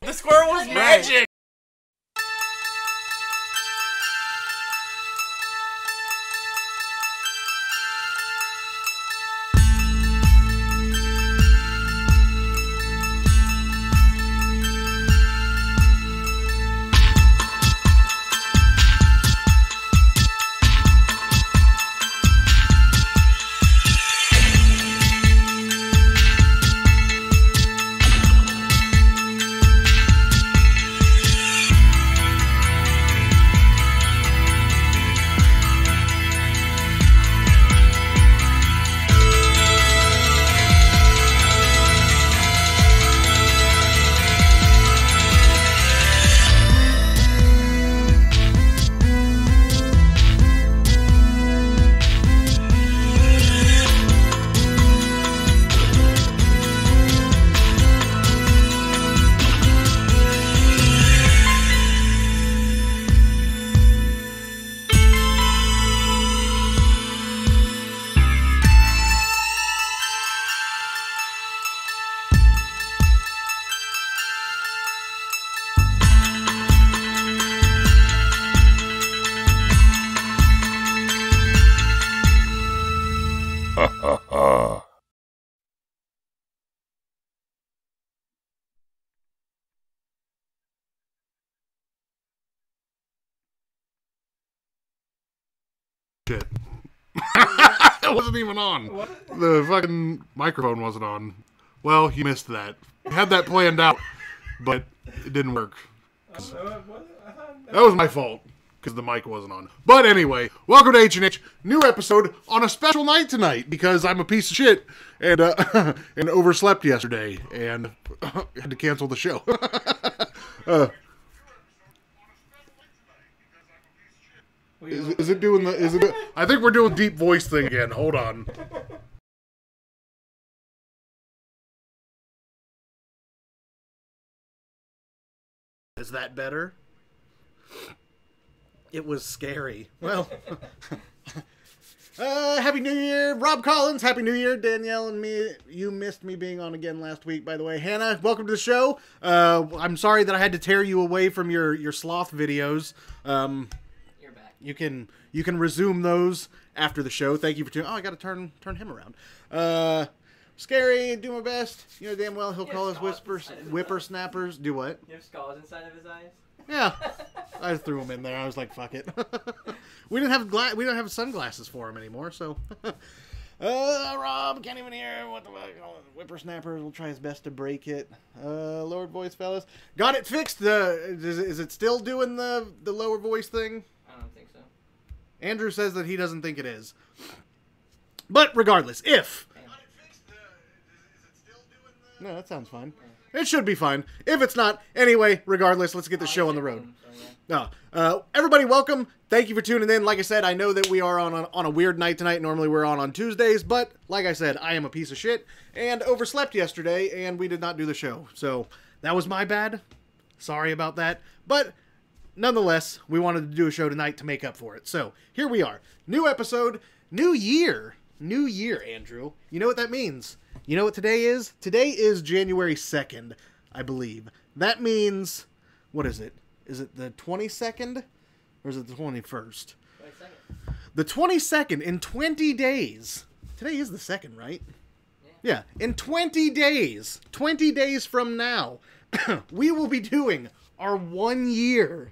The squirrel was magic! Shit. It wasn't even on. What? The fucking microphone wasn't on. Well, you missed that. You had that planned out, but it didn't work. That was my fault, because the mic wasn't on. But anyway, welcome to H&H. New episode on a special night tonight, because I'm a piece of shit and and overslept yesterday, and had to cancel the show. Is it doing the... I think we're doing deep voice thing again. Hold on. Is that better? It was scary. Well... Happy New Year, Rob Collins. Happy New Year, Danielle and me. You missed me being on again last week, by the way. Hannah, welcome to the show. I'm sorry that I had to tear you away from your sloth videos. You can resume those after the show. Thank you for tuning. Oh, I got to turn him around. Scary, do my best. You know damn well he'll call us whippersnappers. Do what? You have scars inside of his eyes? Yeah, I just threw him in there. I was like, fuck it. We don't have sunglasses for him anymore. So, Rob can't even hear what the fuck. Whippersnappers will try his best to break it. Lower voice, fellas, got it fixed. Is it still doing the lower voice thing? I don't think so. Andrew says that he doesn't think it is. But regardless, if... No, that sounds fine. It should be fine. If it's not, anyway, regardless, let's get the show on the road. No, everybody, welcome. Thank you for tuning in. Like I said, I know that we are on a weird night tonight. Normally we're on Tuesdays, but like I said, I am a piece of shit and overslept yesterday, and we did not do the show. So that was my bad. Sorry about that. But... nonetheless, we wanted to do a show tonight to make up for it. So, here we are. New episode, new year. New year, Andrew. You know what that means? You know what today is? Today is January 2nd, I believe. That means, what is it? Is it the 22nd? Or is it the 21st? 22nd. The 22nd, in 20 days. Today is the 2nd, right? Yeah. In 20 days from now, we will be doing our 1 year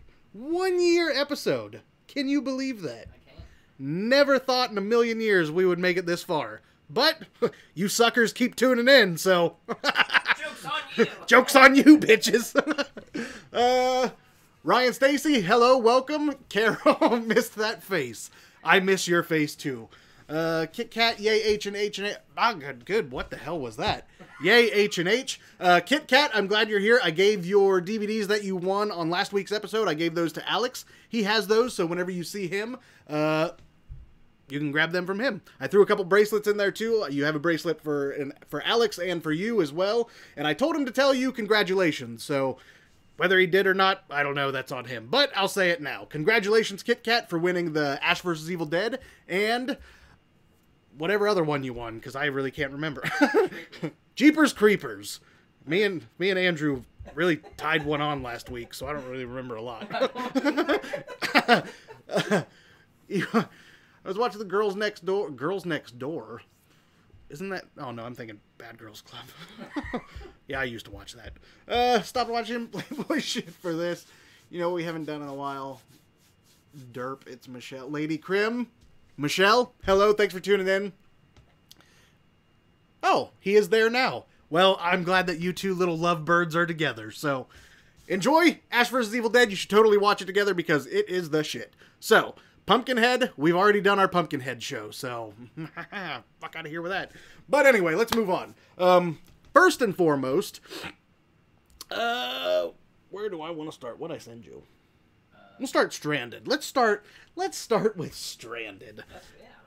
episode. Can you believe that? I can't. Never thought in a million years we would make it this far. But you suckers keep tuning in, so... Joke's on you! Joke's on you, bitches! Ryan Stacy, hello, welcome. Carol, missed that face. I miss your face, too. Kit Kat, yay, H&H. Ah, good. What the hell was that? Yay, H&H. Kit Kat, I'm glad you're here. I gave your DVDs that you won on last week's episode. I gave those to Alex. He has those, so whenever you see him, you can grab them from him. I threw a couple bracelets in there, too. You have a bracelet for Alex and for you as well. And I told him to tell you congratulations, so... whether he did or not, I don't know. That's on him. But I'll say it now. Congratulations, Kit Kat, for winning the Ash vs. Evil Dead and whatever other one you won, because I really can't remember. Jeepers Creepers. Me and Andrew really tied one on last week, so I don't really remember a lot. I was watching the Girls Next Door. Girls Next Door? Isn't that... Oh, no, I'm thinking Bad Girls Club. Yeah, I used to watch that. Stopped watching Playboy shit for this. You know what we haven't done in a while? Derp, it's Michelle. Lady Crim. Michelle, hello, thanks for tuning in. Oh, he is there now. Well, I'm glad that you two little lovebirds are together, so... Enjoy Ash vs. Evil Dead. You should totally watch it together because it is the shit. So, Pumpkinhead, we've already done our Pumpkinhead show, so fuck out of here with that. But anyway, let's move on. First and foremost, where do I want to start? What'd I send you? We'll start Stranded. Let's start with Stranded.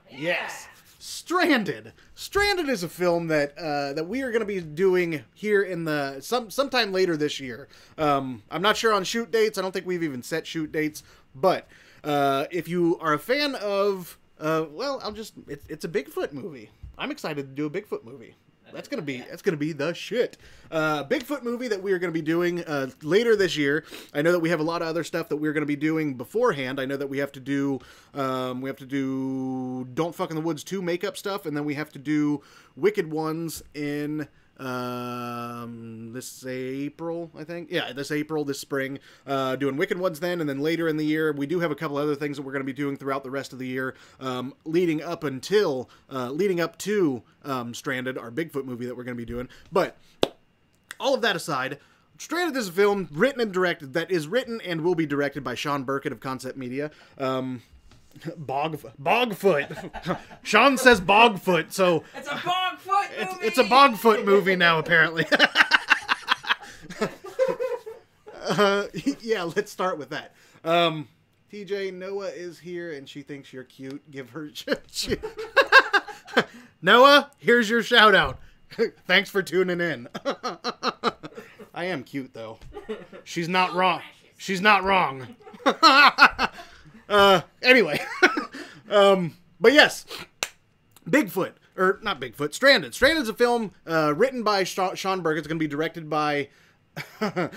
Yeah. Yes. Stranded. Stranded is a film that that we are going to be doing here in the sometime later this year. I'm not sure on shoot dates. I don't think we've even set shoot dates. But if you are a fan of, well, it's a Bigfoot movie. I'm excited to do a Bigfoot movie. That's gonna be the shit. Bigfoot movie that we are gonna be doing later this year. I know that we have a lot of other stuff that we're gonna be doing beforehand. I know that we have to do Don't Fuck in the Woods 2 makeup stuff, and then we have to do Wicked Ones in this April, I think. Yeah, this spring. Doing Wicked Ones then, and then later in the year, we do have a couple other things that we're going to be doing throughout the rest of the year, leading up to Stranded, our Bigfoot movie that we're going to be doing. But all of that aside, Stranded is a film written and directed, that is written and will be directed by Sean Burkett of Concept Media. Bogfoot. Sean says Bogfoot, so It's a Bogfoot movie! it's a Bogfoot movie now, apparently. Yeah, let's start with that. TJ, Noah is here, and she thinks you're cute. Give her... Noah, here's your shout-out. Thanks for tuning in. I am cute, though. She's not wrong. She's not wrong. Anyway. But yes. Bigfoot. Or, not Bigfoot. Stranded. Stranded's a film written by Sean Burke. It's going to be directed by... going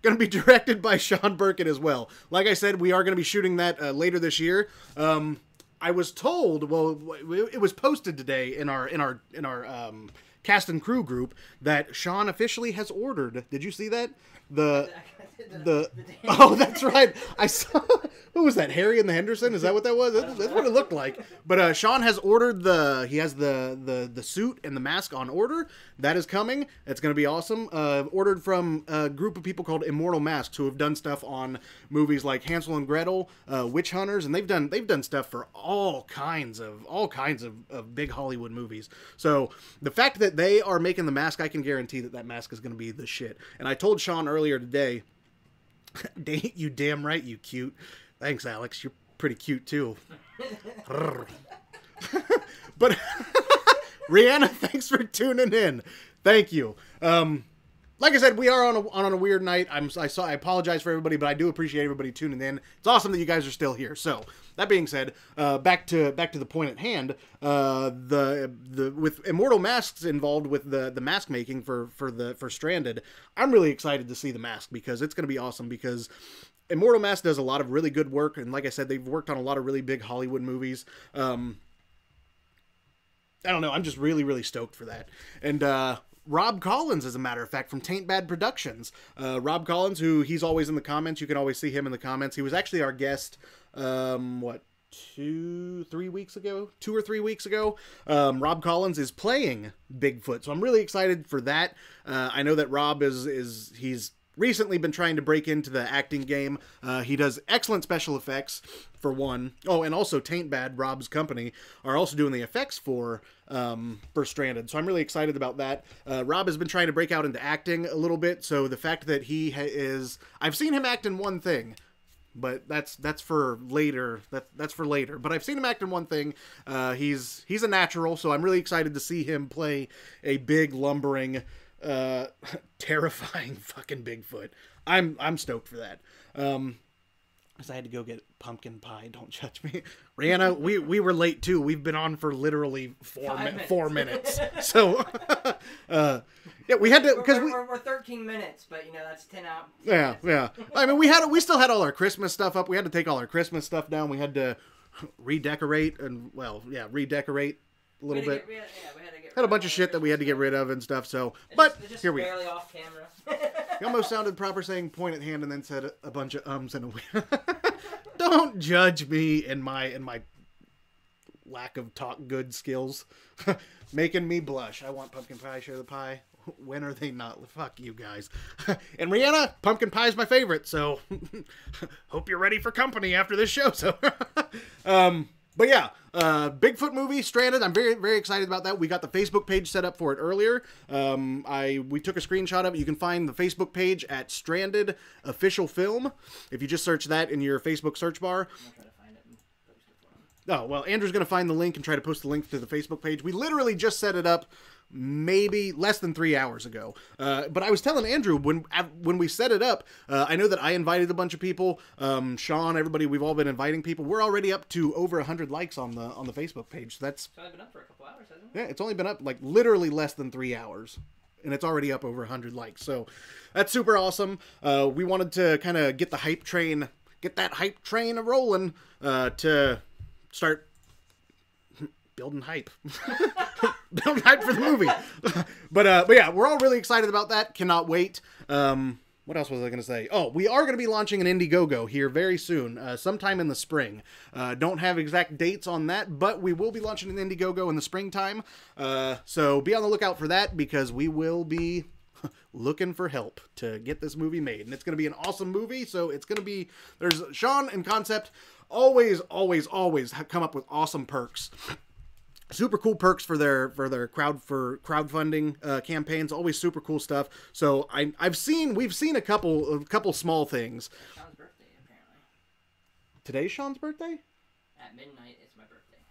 to be directed by Sean Burkett as well. Like I said, we are going to be shooting that later this year. I was told, well, it was posted today in our cast and crew group that Sean officially has ordered. Did you see that? Oh, that's right. I saw. Who was that? Harry and the Henderson? Is that what that was? That's what it looked like. But Sean has ordered He has the suit and the mask on order. That is coming. It's going to be awesome. Ordered from a group of people called Immortal Masks who have done stuff on movies like Hansel and Gretel, Witch Hunters, and they've done stuff for all kinds of big Hollywood movies. So the fact that they are making the mask, I can guarantee that mask is going to be the shit. And I told Sean earlier today. You damn right, you cute. Thanks, Alex. You're pretty cute too. But Rihanna, thanks for tuning in. Thank you. Like I said, we are on a weird night. I apologize for everybody, but I do appreciate everybody tuning in. It's awesome that you guys are still here. So that being said, back to the point at hand. With Immortal Masks involved with the mask making for Stranded, I'm really excited to see the mask because it's going to be awesome. Because Immortal Masks does a lot of really good work, and like I said, they've worked on a lot of really big Hollywood movies. I don't know. I'm just really, really stoked for that. And Rob Collins, as a matter of fact, from Taint Bad Productions. Rob Collins, who he's always in the comments. You can always see him in the comments. He was actually our guest, 2 or 3 weeks ago? Rob Collins is playing Bigfoot, so I'm really excited for that. I know that Rob he's recently been trying to break into the acting game. He does excellent special effects, for one. Oh, and also Taint Bad, Rob's company, are also doing the effects for Stranded. So I'm really excited about that. Rob has been trying to break out into acting a little bit, so the fact that he is... I've seen him act in one thing, but that's for later. That's for later. But I've seen him act in one thing. He's a natural, so I'm really excited to see him play a big, lumbering... terrifying fucking Bigfoot. I'm stoked for that. because I had to go get pumpkin pie. Don't judge me. Rihanna, we were late too. We've been on for literally 4 minutes. So, yeah, we had to, because we're 13 minutes, but you know, that's 10 out. Yeah. I mean, we still had all our Christmas stuff up. We had to take all our Christmas stuff down. We had to redecorate redecorate a little bit. Had a bunch of shit that we had to get rid of and stuff. So, but just here we barely off camera. You almost sounded proper saying point at hand and then said a bunch of ums and a Don't judge me in my lack of talk good skills. Making me blush. I want pumpkin pie, share the pie. When are they not? Fuck you guys. And Rihanna, pumpkin pie is my favorite, so hope you're ready for company after this show. So, but yeah, Bigfoot movie, Stranded. I'm very, very excited about that. We got the Facebook page set up for it earlier. We took a screenshot of it. You can find the Facebook page at Stranded Official Film. If you just search that in your Facebook search bar. Oh, well, Andrew's going to find the link and try to post the link to the Facebook page. We literally just set it up maybe less than 3 hours ago. But I was telling Andrew, when we set it up, I know that I invited a bunch of people. Sean, everybody, we've all been inviting people. We're already up to over 100 likes on the Facebook page. So that's... It's only been up for a couple hours, hasn't it? Yeah, it's only been up like literally less than 3 hours. And it's already up over 100 likes. So that's super awesome. We wanted to kind of get that hype train rolling to start building hype. Building hype for the movie. But yeah, we're all really excited about that. Cannot wait. What else was I going to say? Oh, we are going to be launching an Indiegogo here very soon, sometime in the spring. Don't have exact dates on that, but we will be launching an Indiegogo in the springtime. So be on the lookout for that, because we will be looking for help to get this movie made. And it's going to be an awesome movie, so it's going to be... There's Sean and Concept always come up with awesome perks. Super cool perks for their crowdfunding campaigns. Always super cool stuff. So we've seen a couple small things. Sean's birthday, apparently. Today's Sean's birthday? At midnight, it's my birthday.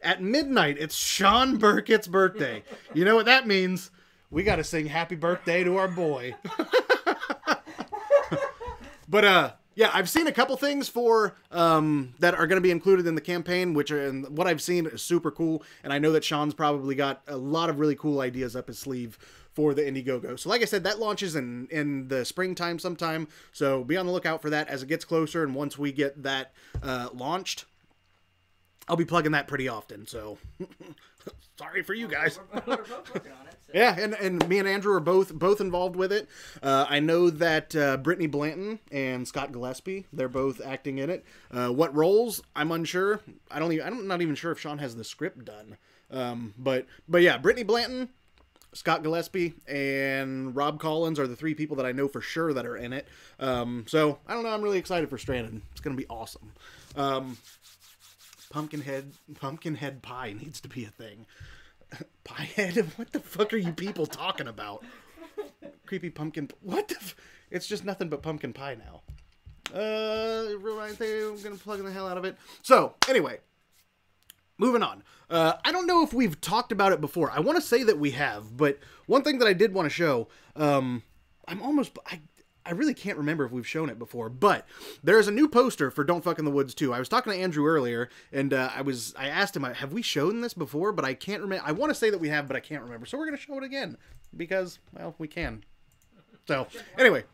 At midnight, it's Sean Burkett's birthday. You know what that means? We got to sing happy birthday to our boy. But yeah, I've seen a couple things for that are going to be included in the campaign, and what I've seen is super cool. And I know that Sean's probably got a lot of really cool ideas up his sleeve for the Indiegogo. So like I said, that launches in the springtime sometime. So be on the lookout for that as it gets closer. And once we get that launched, I'll be plugging that pretty often. So sorry for you guys. We're both working on it. So. Yeah, and me and Andrew are both involved with it. I know that Brittany Blanton and Scott Gillespie, they're both acting in it. What roles? I'm unsure. I'm not even sure if Sean has the script done. But yeah, Brittany Blanton, Scott Gillespie, and Rob Collins are the three people that I know for sure that are in it. So I don't know. I'm really excited for Stranded. It's gonna be awesome. Pumpkinhead pie needs to be a thing. Pie head? What the fuck are you people talking about? Creepy pumpkin. What the? It's just nothing but pumpkin pie now. Right there. I'm gonna plug in the hell out of it. So anyway, moving on. I don't know if we've talked about it before. I want to say that we have, but one thing that I did want to show. I really can't remember if we've shown it before, but there's a new poster for Don't Fuck in the Woods 2. I was talking to Andrew earlier, and I asked him, have we shown this before? But I can't remember. I want to say that we have, but I can't remember. So we're going to show it again, because, well, we can. So, anyway.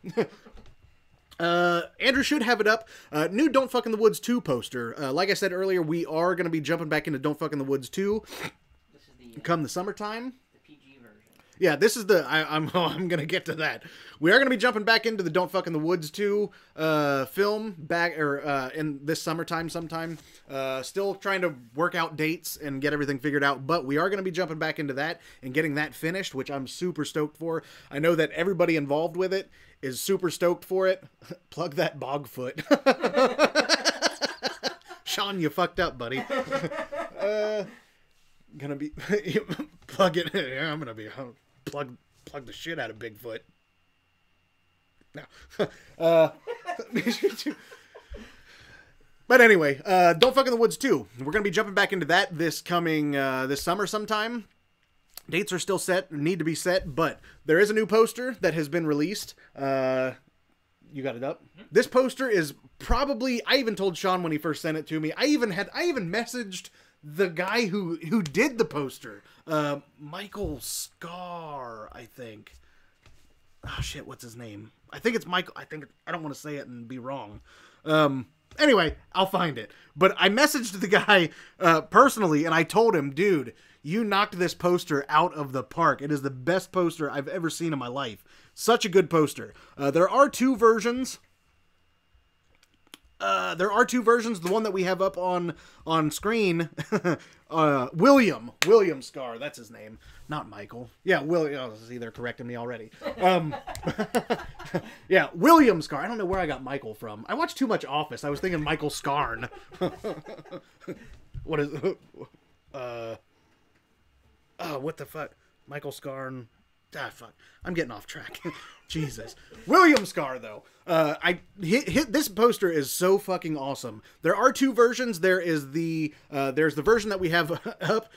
Andrew should have it up. New Don't Fuck in the Woods 2 poster. Like I said earlier, we are going to be jumping back into Don't Fuck in the Woods 2 come the summertime. Yeah, this is I'm going to get to that. We are going to be jumping back into the Don't Fuck in the Woods 2 film in this summertime sometime. Still trying to work out dates and get everything figured out, but we are going to be jumping back into that and getting that finished, which I'm super stoked for. I know that everybody involved with it is super stoked for it. Plug that Bogfoot. Sean, you fucked up, buddy. Gonna be plug it. Yeah, I'm gonna be plug the shit out of Bigfoot. No. But anyway, Don't Fuck in the Woods 2. We're gonna be jumping back into that this summer sometime. Dates are need to be set, but there is a new poster that has been released. You got it up? This poster is probably, I even told Sean when he first sent it to me, I even messaged the guy who did the poster. Michael Scar, I think. Oh shit, what's his name? I think it's Michael. I don't want to say it and be wrong. Anyway, I'll find it. But I messaged the guy personally, and I told him, dude, you knocked this poster out of the park. It is the best poster I've ever seen in my life. Such a good poster. There are two versions. The one that we have up on screen, William Scar, that's his name, not Michael. Yeah, William. Oh, see, they're correcting me already. Yeah, William Scar. I don't know where I got Michael from. I watched too much Office. I was thinking Michael Scarn. What is? What the fuck? Michael Scarn. Ah, fuck. I'm getting off track. Jesus. William Scar, though. This poster is so fucking awesome. There are two versions. There's the version that we have up.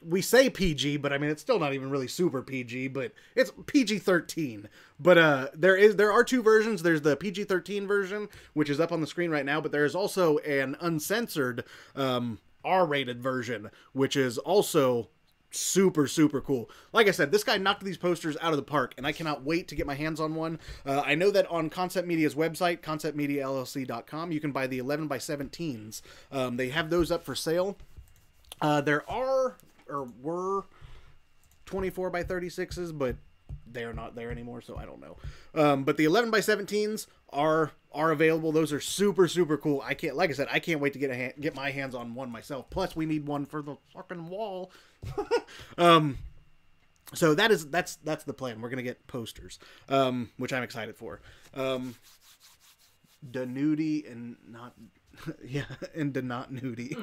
We say PG, but I mean, it's still not even really super PG, but it's PG-13. But there are two versions. There's the PG-13 version, which is up on the screen right now, but there is also an uncensored R-rated version, which is also super, super cool. Like I said, this guy knocked these posters out of the park, and I cannot wait to get my hands on one. I know that on Concept Media's website, conceptmediallc.com, you can buy the 11x17s. They have those up for sale. There were 24x36s, but they are not there anymore, so I don't know. But the 11x17s are available. Those are super, super cool. Like I said, I can't wait to get my hands on one myself. Plus, we need one for the fucking wall. So that's the plan. We're gonna get posters, which I'm excited for. Denudie and not. Yeah, and the not nudie.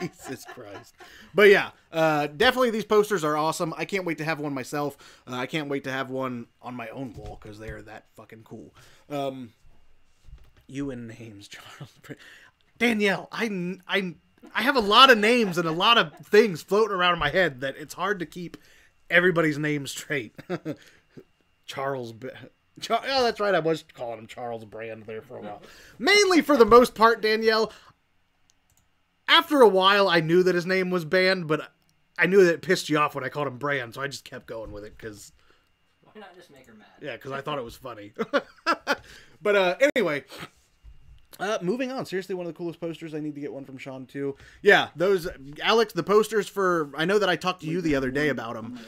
Jesus Christ. But yeah, definitely these posters are awesome. I can't wait to have one myself. I can't wait to have one on my own wall because they are that fucking cool. You and names, Charles. Danielle, I have a lot of names and a lot of things floating around in my head that it's hard to keep everybody's name straight. Charles. Oh, that's right. I was calling him Charles Brand there for a while. Mainly for the most part, Danielle. After a while, I knew that his name was Band, but I knew that it pissed you off when I called him Brand, so I just kept going with it, because... Why not just make her mad? Yeah, because I thought it was funny. But anyway... moving on. Seriously, one of the coolest posters. I need to get one from Sean, too. Yeah, those... Alex, the posters for... I know that I talked to you the other day about them.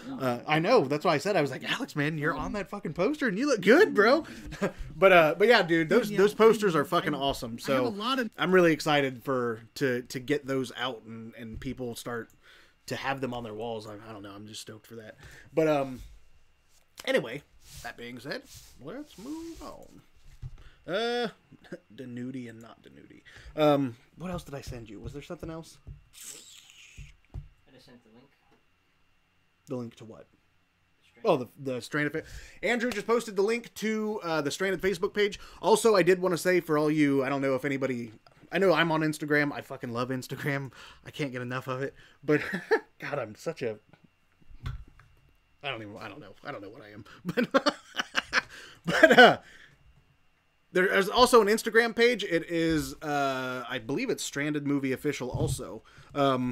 I know. That's why I said. I was like, Alex, man, you're on that fucking poster, and you look good, bro. But yeah, dude, those posters are fucking awesome. So I'm really excited to get those out and people start to have them on their walls. I don't know. I'm just stoked for that. But anyway, that being said, let's move on. Denudie and not Denudie. What else did I send you? Was there something else? I just sent the link. The link to what? Oh, the Stranded. Andrew just posted the link to the Stranded Facebook page. Also, I did want to say for all you, I don't know if anybody, I know I'm on Instagram. I fucking love Instagram. I can't get enough of it. But God, I'm such a, I don't know what I am. But there's also an Instagram page. It is, I believe it's Stranded Movie Official also,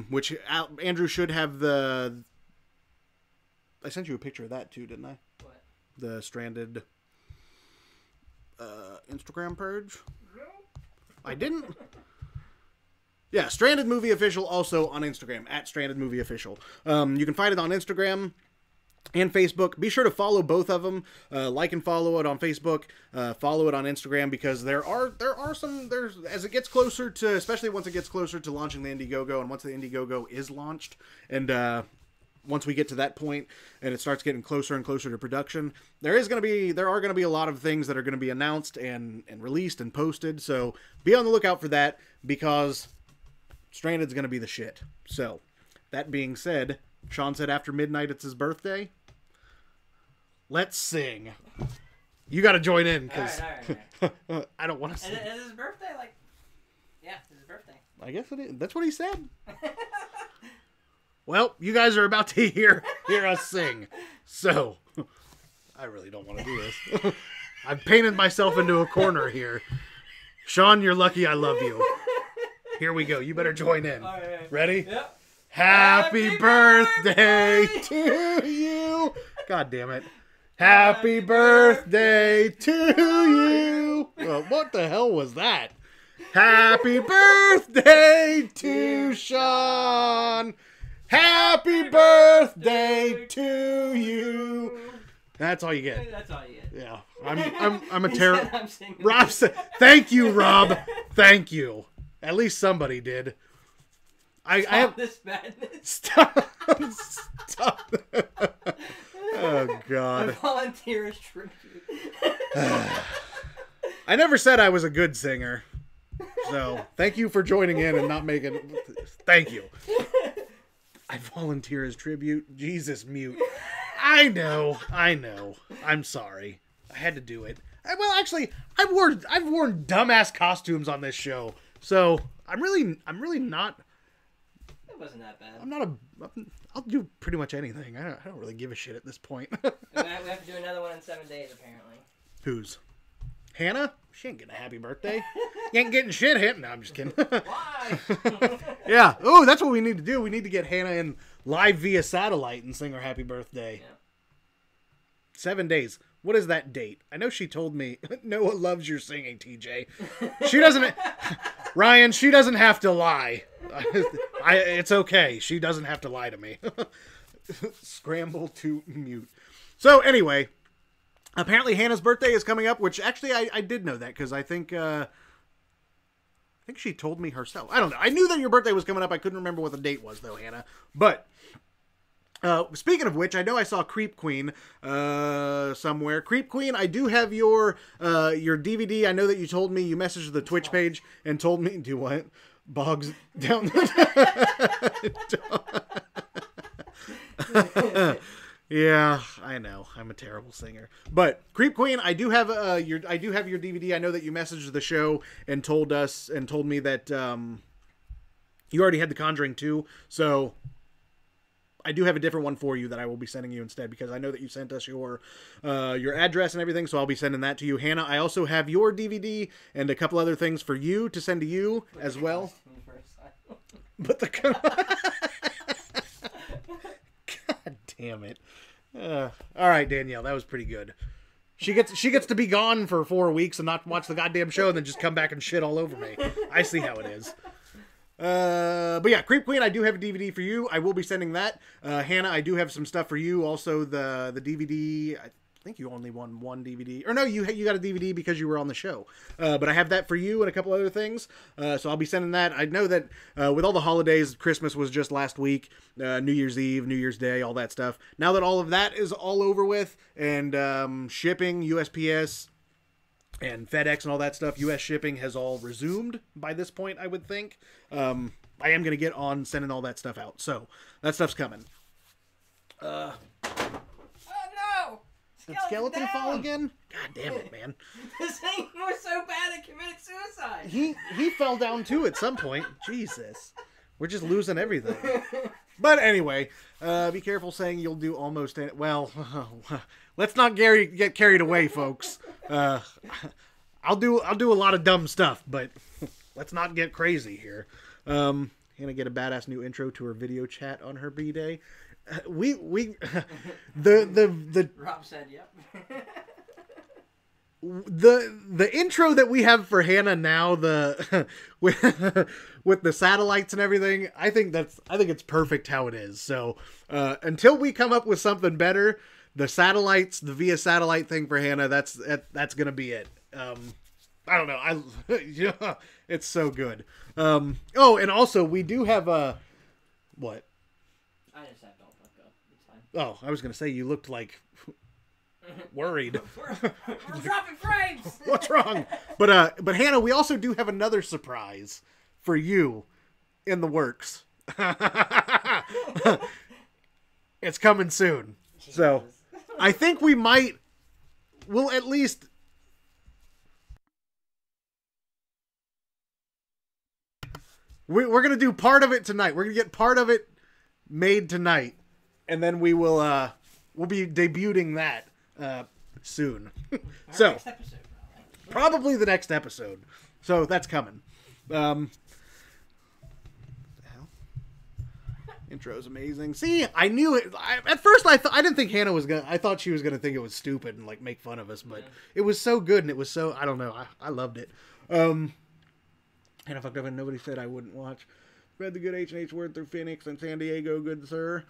which Andrew should have the... I sent you a picture of that too, didn't I? What? The Stranded Instagram page? No. I didn't? Yeah, Stranded Movie Official also on Instagram, at Stranded Movie Official. You can find it on Instagram and Facebook. Be sure to follow both of them. Like and follow it on Facebook. Follow it on Instagram, because there are some, as it gets closer to, especially once it gets closer to launching the Indiegogo, and once the Indiegogo is launched, and once we get to that point and it starts getting closer and closer to production, there are going to be a lot of things that are going to be announced and released and posted. So be on the lookout for that, because Stranded's going to be the shit. So that being said, Sean said after midnight it's his birthday. Let's sing. You got to join in, because All right. I don't want to sing. Is his birthday like? Yeah, it's his birthday. I guess it is. That's what he said. Well, you guys are about to hear us sing. So, I really don't want to do this. I've painted myself into a corner here. Sean, you're lucky I love you. Here we go. You better join in. All right. Ready? Yep. Happy birthday to you. God damn it. Happy birthday to you. Well, what the hell was that? Happy birthday to Sean. Happy birthday to you. That's all you get. That's all you get. Yeah. I'm a terrible. I'm singing. Rob said, "Thank you, Rob. Thank you." At least somebody did. I have this madness. Stop. Oh God. A volunteer's tribute. I never said I was a good singer. So thank you for joining in and not making. Thank you. I volunteer as tribute. Jesus, mute. I know. I'm sorry. I had to do it. Well, actually, I've worn dumbass costumes on this show, so I'm really not. It wasn't that bad. I'll do pretty much anything. I don't really give a shit at this point. We have to do another one in 7 days, apparently. Whose? Hannah? She ain't getting a happy birthday. You ain't getting shit hit. No, I'm just kidding. Why? Yeah. Oh, that's what we need to do. We need to get Hannah in live via satellite and sing her happy birthday. Yeah. 7 days. What is that date? I know she told me. Noah loves your singing, TJ. She doesn't. Ryan, she doesn't have to lie. It's okay. She doesn't have to lie to me. Scramble to mute. So anyway, apparently Hannah's birthday is coming up, which actually I did know that because I think she told me herself. I don't know. I knew that your birthday was coming up. I couldn't remember what the date was though, Hannah. But speaking of which, I know I saw Creep Queen somewhere. Creep Queen, I do have your DVD. I know that you told me you messaged the Twitch page and told me do what? Bogs down. Yeah, I know. I'm a terrible singer. But Creep Queen, I do have your DVD. I know that you messaged the show and told me that you already had The Conjuring 2. So I do have a different one for you that I will be sending you instead because I know that you sent us your address and everything, so I'll be sending that to you. Hannah, I also have your DVD and a couple other things for you to send to you as well. But God damn it. All right, Danielle, that was pretty good. She gets to be gone for 4 weeks and not watch the goddamn show and then just come back and shit all over me. I see how it is. But yeah, Creep Queen, I do have a DVD for you. I will be sending that. Hannah, I do have some stuff for you. Also, the DVD. I think you only won one DVD, or no, you got a DVD because you were on the show. But I have that for you and a couple other things. So I'll be sending that. I know that with all the holidays, Christmas was just last week, New Year's Eve, New Year's Day, all that stuff. Now that all of that is all over with, and shipping, USPS. And FedEx and all that stuff, U.S. shipping has all resumed by this point, I would think. I am going to get on sending all that stuff out. So, that stuff's coming. Oh, no! Did Skeleton fall again? God damn it, man. This thing was so bad it committed suicide. He fell down too at some point. Jesus. We're just losing everything. But anyway, be careful saying you'll do almost any... Well, let's not get carried away, folks. I'll do a lot of dumb stuff, but let's not get crazy here. Gonna get a badass new intro to her video chat on her B-Day. The Rob said, "Yep." The intro that we have for Hannah now, with the satellites and everything, I think it's perfect how it is. So until we come up with something better, the satellites, the via satellite thing for Hannah, that's gonna be it. I don't know. Yeah, it's so good. Oh, and also we do have what? I just have don't fuck up. It's fine. Oh, I was gonna say you looked like worried. We're dropping frames. What's wrong? But Hannah, we also do have another surprise for you in the works. It's coming soon. So I think we'll at least we're going to do part of it tonight. We're going to get part of it made tonight, and then we'll be debuting that. soon. Our So, next episode, probably the next episode. So that's coming. The hell? Intro's amazing. See, I knew it. At first, I didn't think Hannah was gonna. I thought she was gonna think it was stupid and like make fun of us, but it was so good and it was so. I don't know. I loved it. Hannah fucked up and nobody said I wouldn't watch. Spread the good H&H word through Phoenix and San Diego, good sir.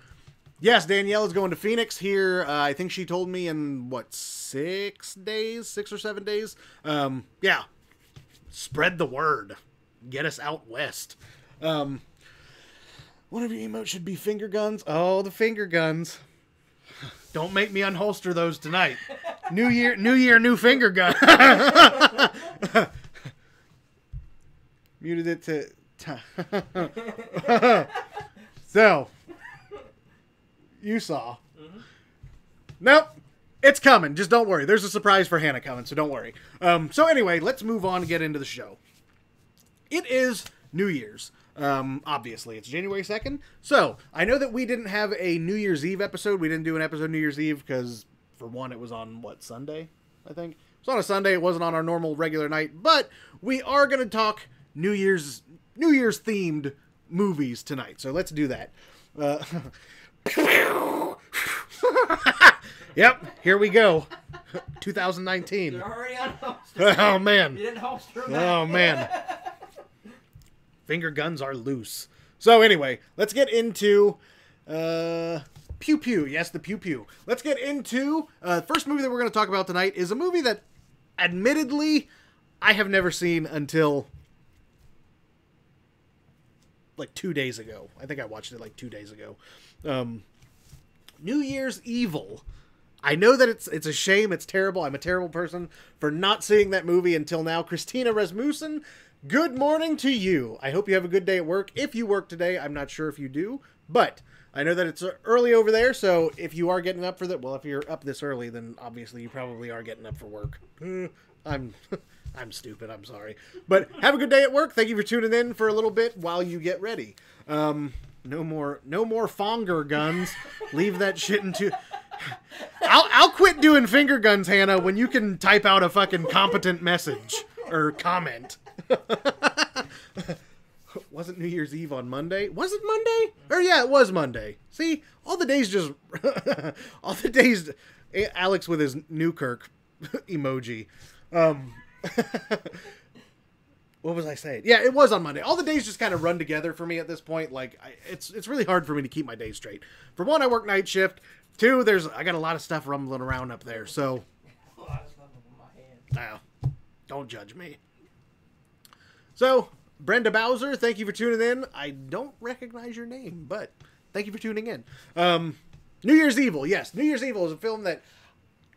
Yes, Danielle is going to Phoenix here. I think she told me in, what, 6 days? 6 or 7 days? Yeah. Spread the word. Get us out west. One of your emotes should be finger guns. Oh, the finger guns. Don't make me unholster those tonight. New year, new finger gun. Muted it to... So, you saw. Mm-hmm. Nope. It's coming. Just don't worry. There's a surprise for Hannah coming, so don't worry. So anyway, let's move on and get into the show. It is New Year's. Obviously, it's January 2nd. So, I know that we didn't have a New Year's Eve episode. We didn't do an episode New Year's Eve because, for one, it was on, what, Sunday, I think? It was on a Sunday. It wasn't on our normal regular night. But we are going to talk New Year's themed movies tonight. So let's do that. Yep, here we go. 2019. You're already unholstered. Oh man. You didn't holster them. Oh man. Finger guns are loose. So anyway, let's get into Pew Pew. Yes, the Pew Pew. Let's get into first movie that we're going to talk about tonight is a movie that admittedly I have never seen until like 2 days ago. I think I watched it like 2 days ago. New Year's Evil. I know that it's a shame. It's terrible. I'm a terrible person for not seeing that movie until now. Christina Rasmussen, good morning to you. I hope you have a good day at work. If you work today, I'm not sure if you do, but I know that it's early over there, so if you are getting up for that, well, if you're up this early, then obviously you probably are getting up for work. I'm stupid. I'm sorry. But have a good day at work. Thank you for tuning in for a little bit while you get ready. No more fonger guns. Leave that shit into... I'll quit doing finger guns, Hannah, when you can type out a fucking competent message or comment. Wasn't New Year's Eve on Monday? Was it Monday? Or yeah, it was Monday. See, all the days just... all the days... Alex with his Newkirk emoji. What was I saying? Yeah, it was on Monday. All the days just kind of run together for me at this point. Like, it's really hard for me to keep my days straight. For one, I work night shift. Two, I got a lot of stuff rumbling around up there. So, A lot of stuff in my hand. now, don't judge me. So, Brenda Bowser, thank you for tuning in. I don't recognize your name, but thank you for tuning in. New Year's Evil. Yes, New Year's Evil is a film that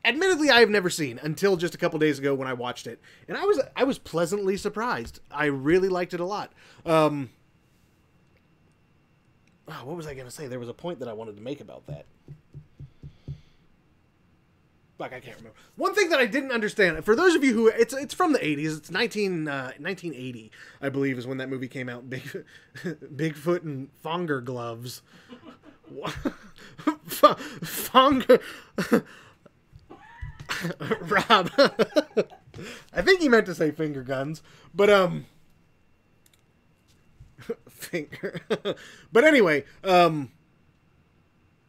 admittedly I have never seen until just a couple days ago when I watched it. And I was pleasantly surprised. I really liked it a lot. What was I going to say? There was a point that I wanted to make about that. Fuck, I can't remember. One thing that I didn't understand, for those of you who, it's from the 80s, it's 1980, I believe, is when that movie came out. Bigfoot and Fonger gloves. Fonger... Rob. I think he meant to say finger guns, but finger. But anyway,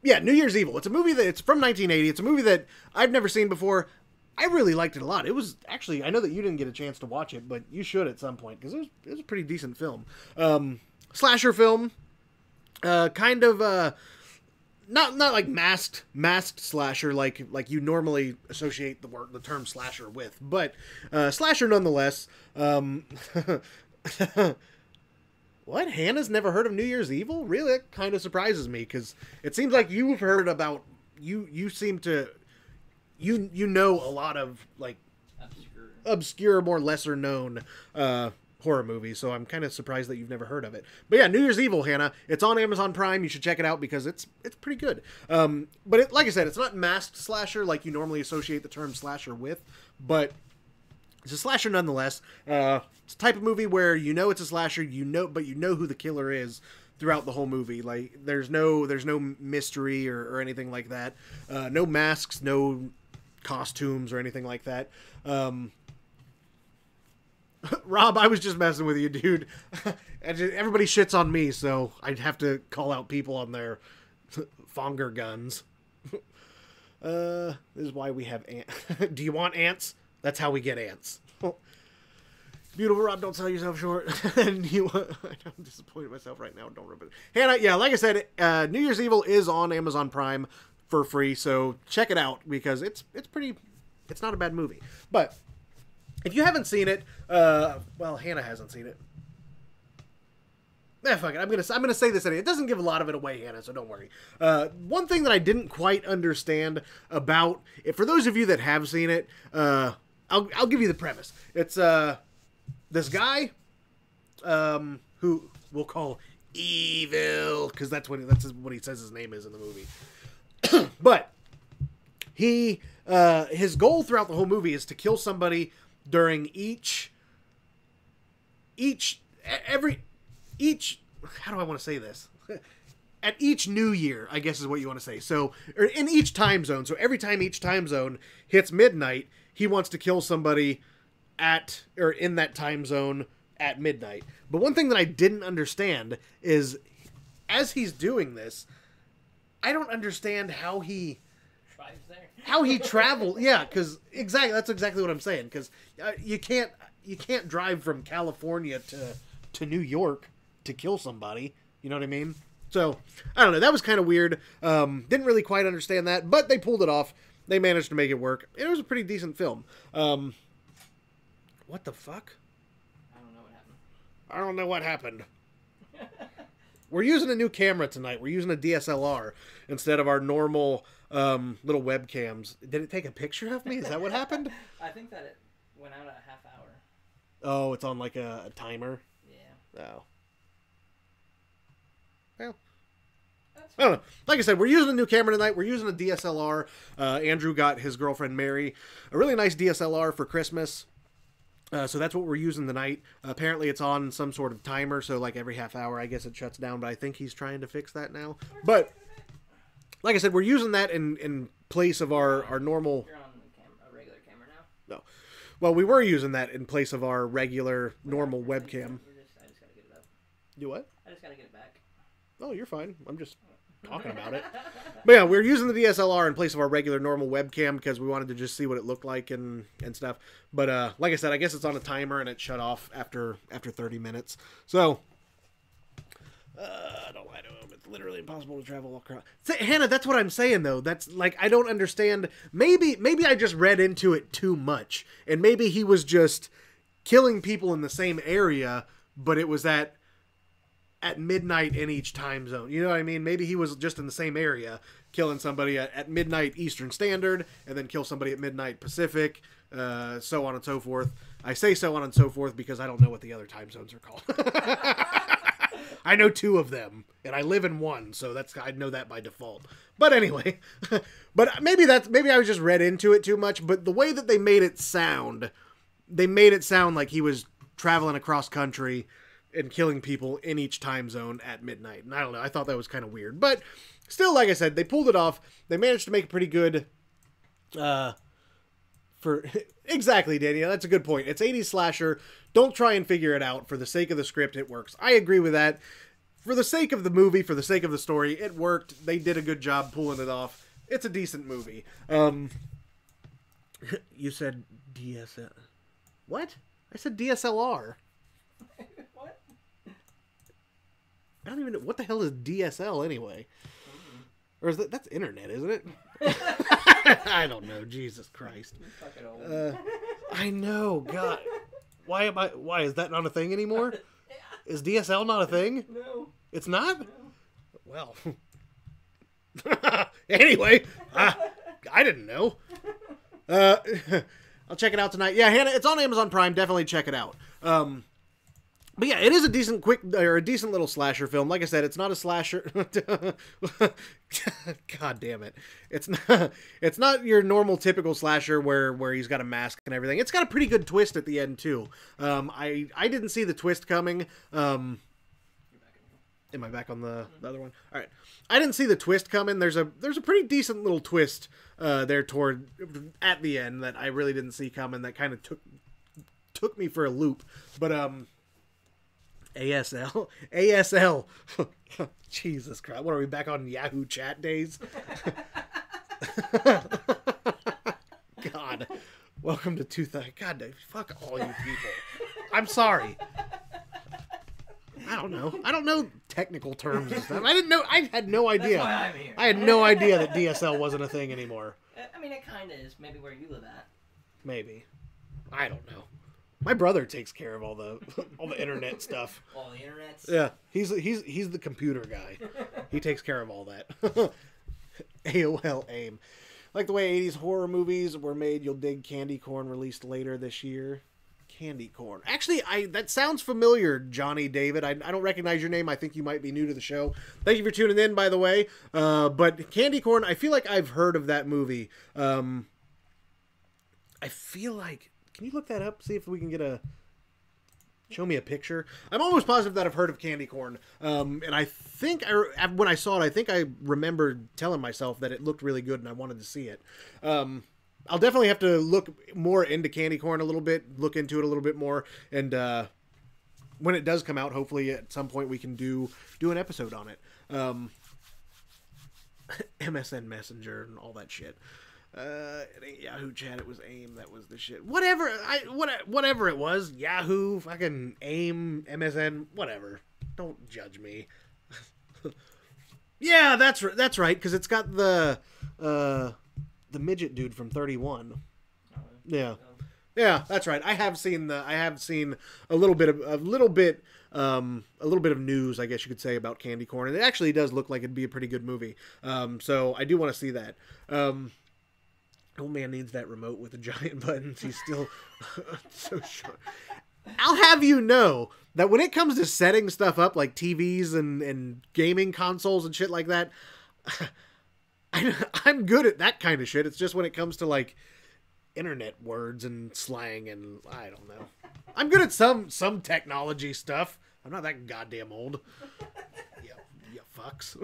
yeah, New Year's Evil. It's a movie it's from 1980. It's a movie that I've never seen before. I really liked it a lot. It was actually, I know that you didn't get a chance to watch it, but you should at some point because it was a pretty decent film. Slasher film, kind of not like masked slasher like you normally associate the term slasher with, but slasher nonetheless. What? Hannah's never heard of New Year's Evil? Really? That kind of surprises me because it seems like you've heard about you seem to you know a lot of like obscure, more lesser known horror movie, so I'm kind of surprised that you've never heard of it. But yeah, New Year's Evil, Hannah. It's on Amazon Prime. You should check it out because it's pretty good. But like I said, it's not masked slasher like you normally associate the term slasher with, but it's a slasher nonetheless. It's a type of movie where you know it's a slasher, but you know who the killer is throughout the whole movie. Like there's no mystery or anything like that. No masks, no costumes or anything like that. Rob, I was just messing with you, dude. Everybody shits on me, so I'd have to call out people on their Fonger guns. This is why we have ants. Do you want ants? That's how we get ants. Beautiful, Rob, don't sell yourself short. I'm disappointed in myself right now. Don't rip it. Hannah, yeah, like I said, New Year's Evil is on Amazon Prime for free, so check it out because it's not a bad movie. But if you haven't seen it, well, Hannah hasn't seen it. Fuck it. I'm gonna say this anyway. It doesn't give a lot of it away, Hannah, so don't worry. One thing that I didn't quite understand about it, for those of you that have seen it, I'll give you the premise. It's this guy, who we'll call Evil, because that's what he says his name is in the movie. But his goal throughout the whole movie is to kill somebody during each how do I want to say this? At each new year, I guess is what you want to say. So, or in each time zone. So every time each time zone hits midnight, he wants to kill somebody in that time zone at midnight. But one thing that I didn't understand is, as he's doing this, I don't understand how he traveled. Yeah, because that's exactly what I'm saying. Because you can't drive from California to New York to kill somebody. You know what I mean? So I don't know. That was kind of weird. Didn't really quite understand that, but they pulled it off. They managed to make it work. It was a pretty decent film. What the fuck? I don't know what happened. I don't know what happened. We're using a new camera tonight. We're using a DSLR instead of our normal little webcams. Did it take a picture of me? Is that what happened? I think that it went out at a half hour. Oh, it's on like a timer? Yeah. Oh. Well, I don't know. Like I said, we're using a new camera tonight. We're using a DSLR. Andrew got his girlfriend Mary a really nice DSLR for Christmas. So that's what we're using tonight. Apparently it's on some sort of timer, so like every half hour I guess it shuts down, but I think he's trying to fix that now. But like I said, we're using that in place of our normal... You're on a regular camera now? No. Well, we were using that in place of our regular normal webcam. I just gotta get it up. You what? I just gotta get it back. Oh, you're fine. I'm just talking about it. But yeah, we're using the DSLR in place of our regular normal webcam because we wanted to just see what it looked like and stuff. But like I said, I guess it's on a timer and it shut off after 30 minutes. So, don't lie to him. It's literally impossible to travel across. Hannah, that's what I'm saying though. That's like, I don't understand. Maybe I just read into it too much, and maybe he was just killing people in the same area, but it was at midnight in each time zone. You know what I mean? Maybe he was just in the same area, killing somebody at midnight Eastern Standard, and then kill somebody at midnight Pacific, so on and so forth. I say so on and so forth because I don't know what the other time zones are called. I know 2 of them, and I live in one, so I know that by default. But anyway, but maybe I was just read into it too much, but the way that they made it sound like he was traveling across country and killing people in each time zone at midnight. And I don't know, I thought that was kind of weird. But still, like I said, they pulled it off. They managed to make it pretty good. Exactly, Danielle, that's a good point. It's 80s slasher. Don't try and figure it out. For the sake of the script, it works. I agree with that. For the sake of the movie, for the sake of the story, it worked. They did a good job pulling it off. It's a decent movie. You said DSL... What? I said DSLR. What? I don't even know. What the hell is DSL anyway? Or is that's internet, isn't it? I don't know. Jesus Christ. I know. God. Why is that not a thing anymore? Is DSL not a thing? No. It's not? No. Well. Anyway, I didn't know. I'll check it out tonight. Yeah, Hannah, it's on Amazon Prime. Definitely check it out. But yeah, it is a decent little slasher film. Like I said, it's not a slasher. God damn it. It's not your normal typical slasher where he's got a mask and everything. It's got a pretty good twist at the end too. I didn't see the twist coming. Am I back on the other one? All right. I didn't see the twist coming. There's a pretty decent little twist there toward at the end that I really didn't see coming. That kind of took me for a loop. But ASL. Jesus Christ! What are we back on Yahoo chat days? God, welcome to 2000. God, fuck all you people. I'm sorry. I don't know technical terms and stuff. I didn't know. I had no idea. That's why I'm here. I had no idea that DSL wasn't a thing anymore. I mean, it kind of is. Maybe where you live at. Maybe. I don't know. My brother takes care of all the internet stuff. All the internets. Yeah, he's the computer guy. He takes care of all that. AOL AIM. Like the way 80s horror movies were made, you'll dig Candy Corn, released later this year. Candy Corn. Actually, that sounds familiar, Johnny David. I don't recognize your name. I think you might be new to the show. Thank you for tuning in, by the way. But Candy Corn, I feel like I've heard of that movie. I feel like... Can you look that up? See if we can get show me a picture. I'm almost positive that I've heard of Candy Corn. And I think when I saw it, I think I remembered telling myself that it looked really good and I wanted to see it. I'll definitely have to look more into Candy Corn a little bit, look into it a little bit more, and when it does come out, hopefully at some point we can do an episode on it. MSN Messenger and all that shit. It ain't Yahoo Chat, it was AIM, that was the shit. Whatever it was, Yahoo, fucking AIM, MSN, whatever. Don't judge me. Yeah, that's right, because it's got the midget dude from 31. Yeah. Yeah, that's right. I have seen a little bit of news, I guess you could say, about Candy Corn. And it actually does look like it'd be a pretty good movie. So I do want to see that. Old man needs that remote with the giant buttons. He's still so short. I'll have you know that when it comes to setting stuff up like TVs and gaming consoles and shit like that, I'm good at that kind of shit. It's just when it comes to like internet words and slang and I don't know. I'm good at some technology stuff. I'm not that goddamn old. You fucks.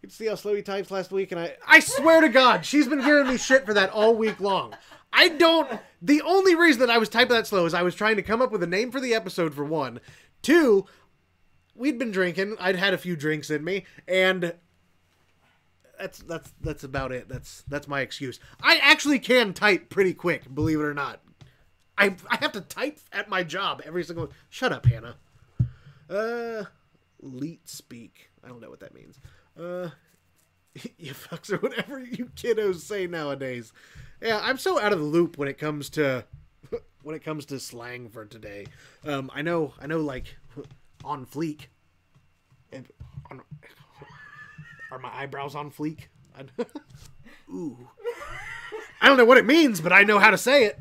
You can see how slow he types last week, and I swear to God, she's been giving me shit for that all week long. The only reason that I was typing that slow is I was trying to come up with a name for the episode, for one. Two, we'd been drinking. I'd had a few drinks in me, and that's about it. That's my excuse. I actually can type pretty quick, believe it or not. I have to type at my job every single... Shut up, Hannah. Leet speak. I don't know what that means. You fucks or whatever you kiddos say nowadays. Yeah, I'm so out of the loop when it comes to slang for today. I know like on fleek. And are my eyebrows on fleek? Ooh. I don't know what it means, but I know how to say it.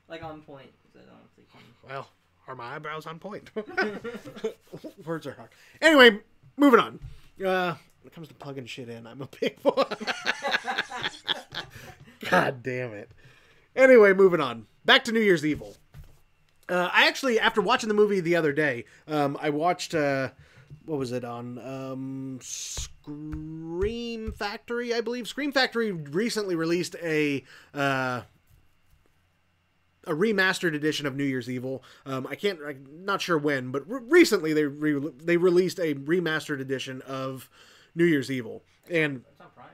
Like on point. Well, are my eyebrows on point? Words are hard. Anyway, moving on. When it comes to plugging shit in, I'm a big boy. God damn it. Anyway, moving on. Back to New Year's Evil. I actually, after watching the movie the other day, I watched, what was it on? Scream Factory, I believe. Scream Factory recently released a remastered edition of New Year's Evil. I'm not sure when, but recently they released a remastered edition of New Year's Evil. And it's on Prime.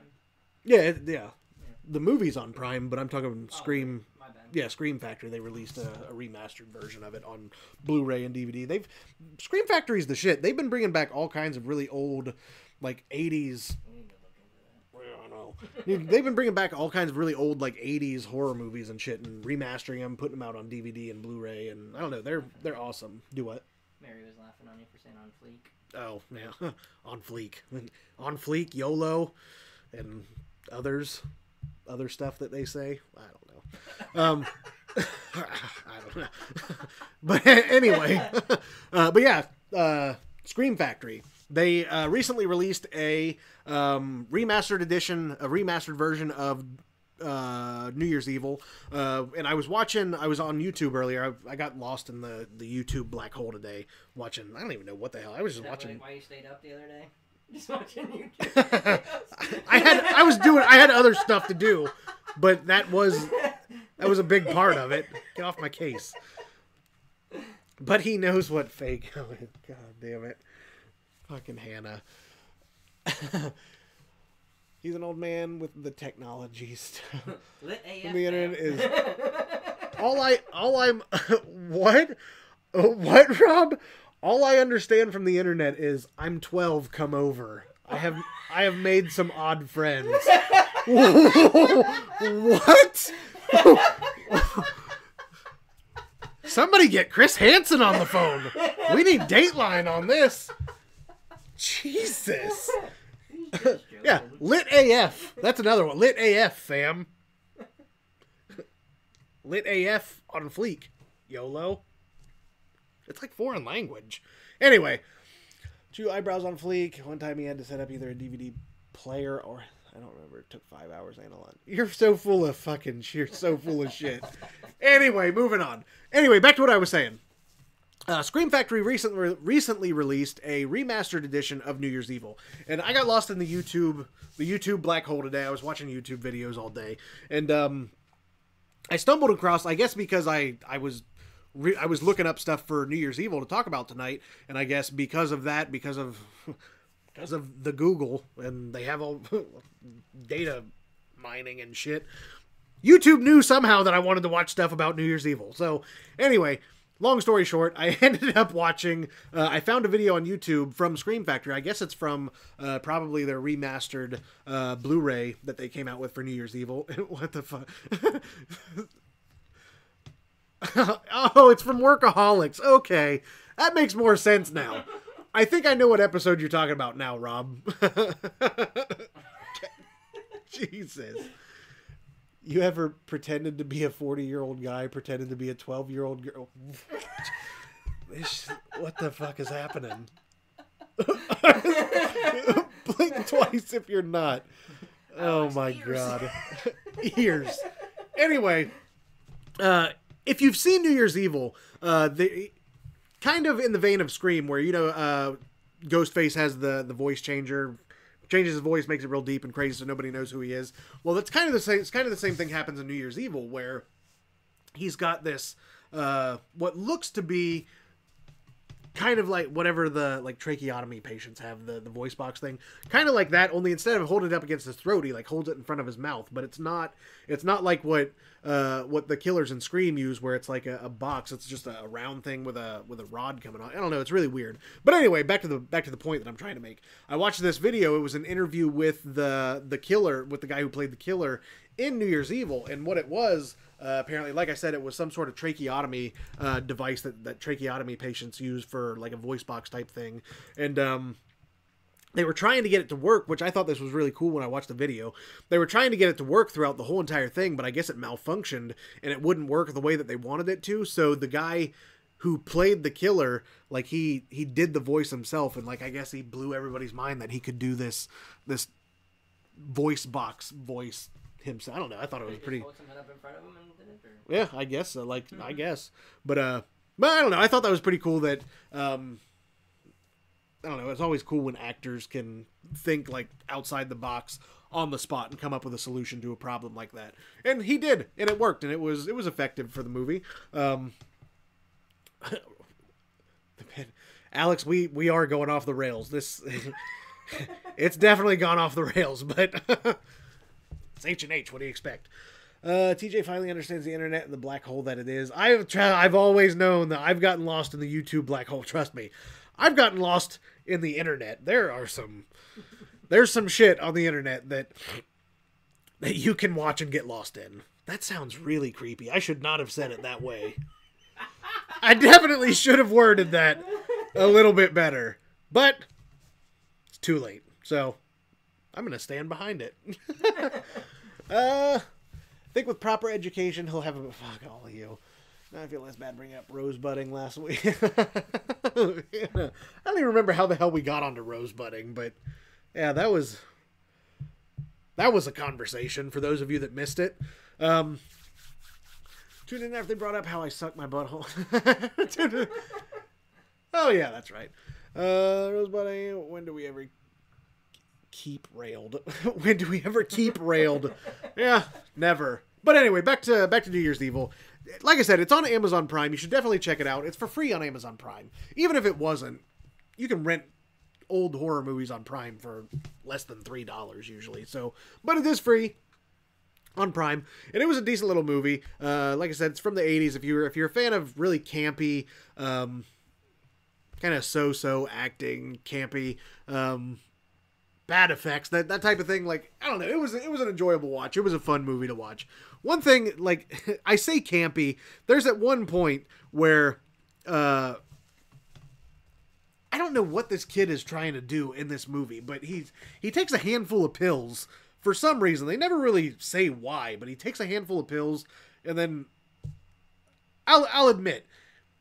Yeah. The movie's on Prime, but I'm talking Scream. My bad. Yeah, Scream Factory. They released a remastered version of it on Blu-ray and DVD. Scream Factory's the shit. They've been bringing back all kinds of really old, like 80s. I don't know. They've been bringing back all kinds of really old, like 80s horror movies and shit, and remastering them, putting them out on DVD and Blu-ray, and I don't know. They're awesome. Do what? Mary was laughing on you for saying on fleek. Oh, yeah. On fleek. On fleek, YOLO, and other stuff that they say. I don't know. I don't know. But anyway. But yeah, Scream Factory. They recently released a remastered version of New Year's Evil, and I was on YouTube earlier. I got lost in the YouTube black hole today watching. I don't even know what the hell. I was just watching. Why you stayed up the other day? Just watching YouTube. I had other stuff to do, but that was a big part of it. Get off my case. But he knows what fake. Oh, God damn it. Fucking Hannah. He's an old man with the technology stuff. Lit AF. The internet is what? What, Rob? All I understand from the internet is I'm 12, come over. I have made some odd friends. What? Somebody get Chris Hansen on the phone. We need Dateline on this. Jesus. Yeah, Lit AF. That's another one. Lit AF, fam. Lit AF on fleek. YOLO. It's like foreign language. Anyway, 2 eyebrows on fleek. One time he had to set up either a DVD player or... I don't remember. It took 5 hours and a lot. You're so full of shit. Anyway, moving on. Anyway, back to what I was saying. Scream Factory recently released a remastered edition of New Year's Evil, and I got lost in the YouTube black hole today. I was watching YouTube videos all day, and I stumbled across, I guess because I was looking up stuff for New Year's Evil to talk about tonight, and I guess because of the Google, and they have all data mining and shit, YouTube knew somehow that I wanted to watch stuff about New Year's Evil. So anyway, long story short, I ended up watching, I found a video on YouTube from Scream Factory. I guess it's from probably their remastered Blu-ray that they came out with for New Year's Evil. What the fuck? Oh, it's from Workaholics. Okay, that makes more sense now. I think I know what episode you're talking about now, Rob. Jesus. You ever pretended to be a 40-year-old guy, pretended to be a 12-year-old girl? What the fuck is happening? Blink twice if you're not. Oh my God. Ears. Anyway, if you've seen New Year's Evil, kind of in the vein of Scream, where, you know, Ghostface has the voice changer, changes his voice, makes it real deep and crazy so nobody knows who he is. Well, that's kind of the same. It's kind of the same thing happens in New Year's Evil, where he's got this what looks to be kind of like whatever the tracheotomy patients have, the voice box thing, kind of like that, only instead of holding it up against his throat, he like holds it in front of his mouth. But it's not like what the killers in Scream use, where it's like a box. It's just a round thing with a rod coming on. I don't know, it's really weird. But anyway, back to the point that I'm trying to make. I watched this video. It was an interview with the killer, with the guy who played the killer in New Year's Evil, and what it was, apparently, like I said, it was some sort of tracheotomy device that tracheotomy patients use for like a voice box type thing. And they were trying to get it to work, which I thought this was really cool when I watched the video. They were trying to get it to work throughout the whole entire thing, but I guess it malfunctioned and it wouldn't work the way that they wanted it to. So the guy who played the killer, like he did the voice himself, and like I guess he blew everybody's mind that he could do this voice box voice himself. I don't know. I thought it was pretty. Hold something up in front of him and did it, or? Yeah, I guess so. Like I guess, but I don't know. I thought that was pretty cool. That I don't know. It's always cool when actors can think like outside the box on the spot and come up with a solution to a problem like that. And he did, and it worked, and it was effective for the movie. Alex, we are going off the rails. This it's definitely gone off the rails, but it's H&H. What do you expect? TJ finally understands the internet and the black hole that it is. I've always known that I've gotten lost in the YouTube black hole. Trust me, I've gotten lost in the internet. There's some shit on the internet that you can watch and get lost in. That sounds really creepy. I should not have said it that way. I definitely should have worded that a little bit better, but it's too late. So I'm going to stand behind it. I think with proper education, he'll have a... Fuck all of you. Now I feel less bad bringing up rosebudding last week. I don't even remember how the hell we got onto rosebudding, but yeah, that was that was a conversation for those of you that missed it. Tune in after they brought up how I suck my butthole. Oh, yeah, that's right. Rosebud, when do we ever keep railed? When do we ever keep railed? Yeah, never. But anyway, back to New Year's Evil. Like I said, it's on Amazon Prime. You should definitely check it out. It's for free on Amazon Prime. Even if it wasn't, you can rent old horror movies on Prime for less than $3 usually. So, but it is free on Prime, and it was a decent little movie. Like I said, it's from the 80s. If you're a fan of really campy, kind of so-so acting, campy, bad effects, that type of thing, like, I don't know, it was an enjoyable watch. It was a fun movie to watch. One thing, like, I say campy, there's at one point where I don't know what this kid is trying to do in this movie, but he takes a handful of pills for some reason. They never really say why, but he takes a handful of pills, and then I'll admit,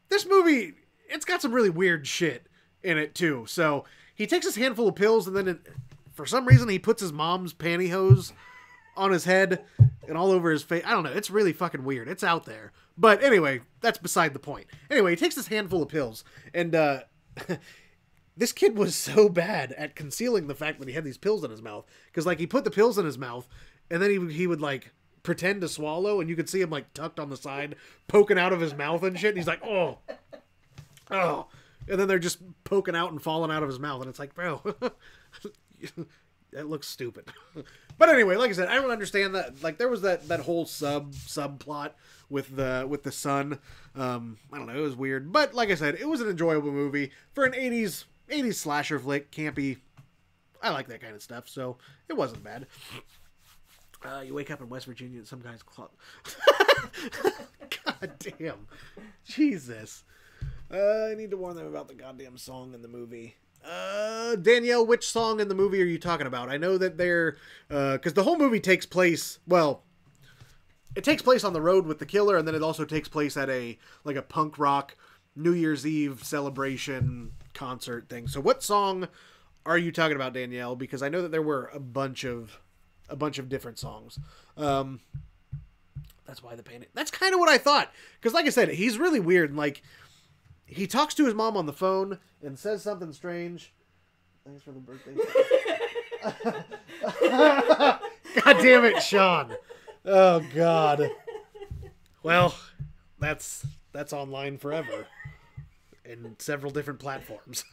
this movie, it's got some really weird shit in it too. So he takes his handful of pills, and then for some reason he puts his mom's pantyhose on his head and all over his face. I don't know. It's really fucking weird. It's out there. But anyway, that's beside the point. Anyway, he takes this handful of pills, and this kid was so bad at concealing the fact that he had these pills in his mouth. Because, like, he put the pills in his mouth, and then he would, like, pretend to swallow, and you could see him, like, tucked on the side, poking out of his mouth and shit. And he's like, oh. And then they're just poking out and falling out of his mouth. And it's like, bro, that looks stupid. But anyway, like I said, I don't understand that. Like, there was that whole subplot with the son. I don't know. It was weird. But like I said, it was an enjoyable movie for an 80s slasher flick. Campy. I like that kind of stuff. So it wasn't bad. You wake up in West Virginia at some guy's club. God damn. Jesus. I need to warn them about the goddamn song in the movie. Danielle, which song in the movie are you talking about? I know that they're, because the whole movie takes place, well, it takes place on the road with the killer, and then it also takes place at a punk rock New Year's Eve celebration concert thing. So what song are you talking about, Danielle? Because I know that there were a bunch of different songs. That's why the painting. That's kind of what I thought. Because like I said, he's really weird, and like, he talks to his mom on the phone and says something strange. Thanks for the birthday. God damn it, Sean. Oh, God. Well, that's online forever. In several different platforms.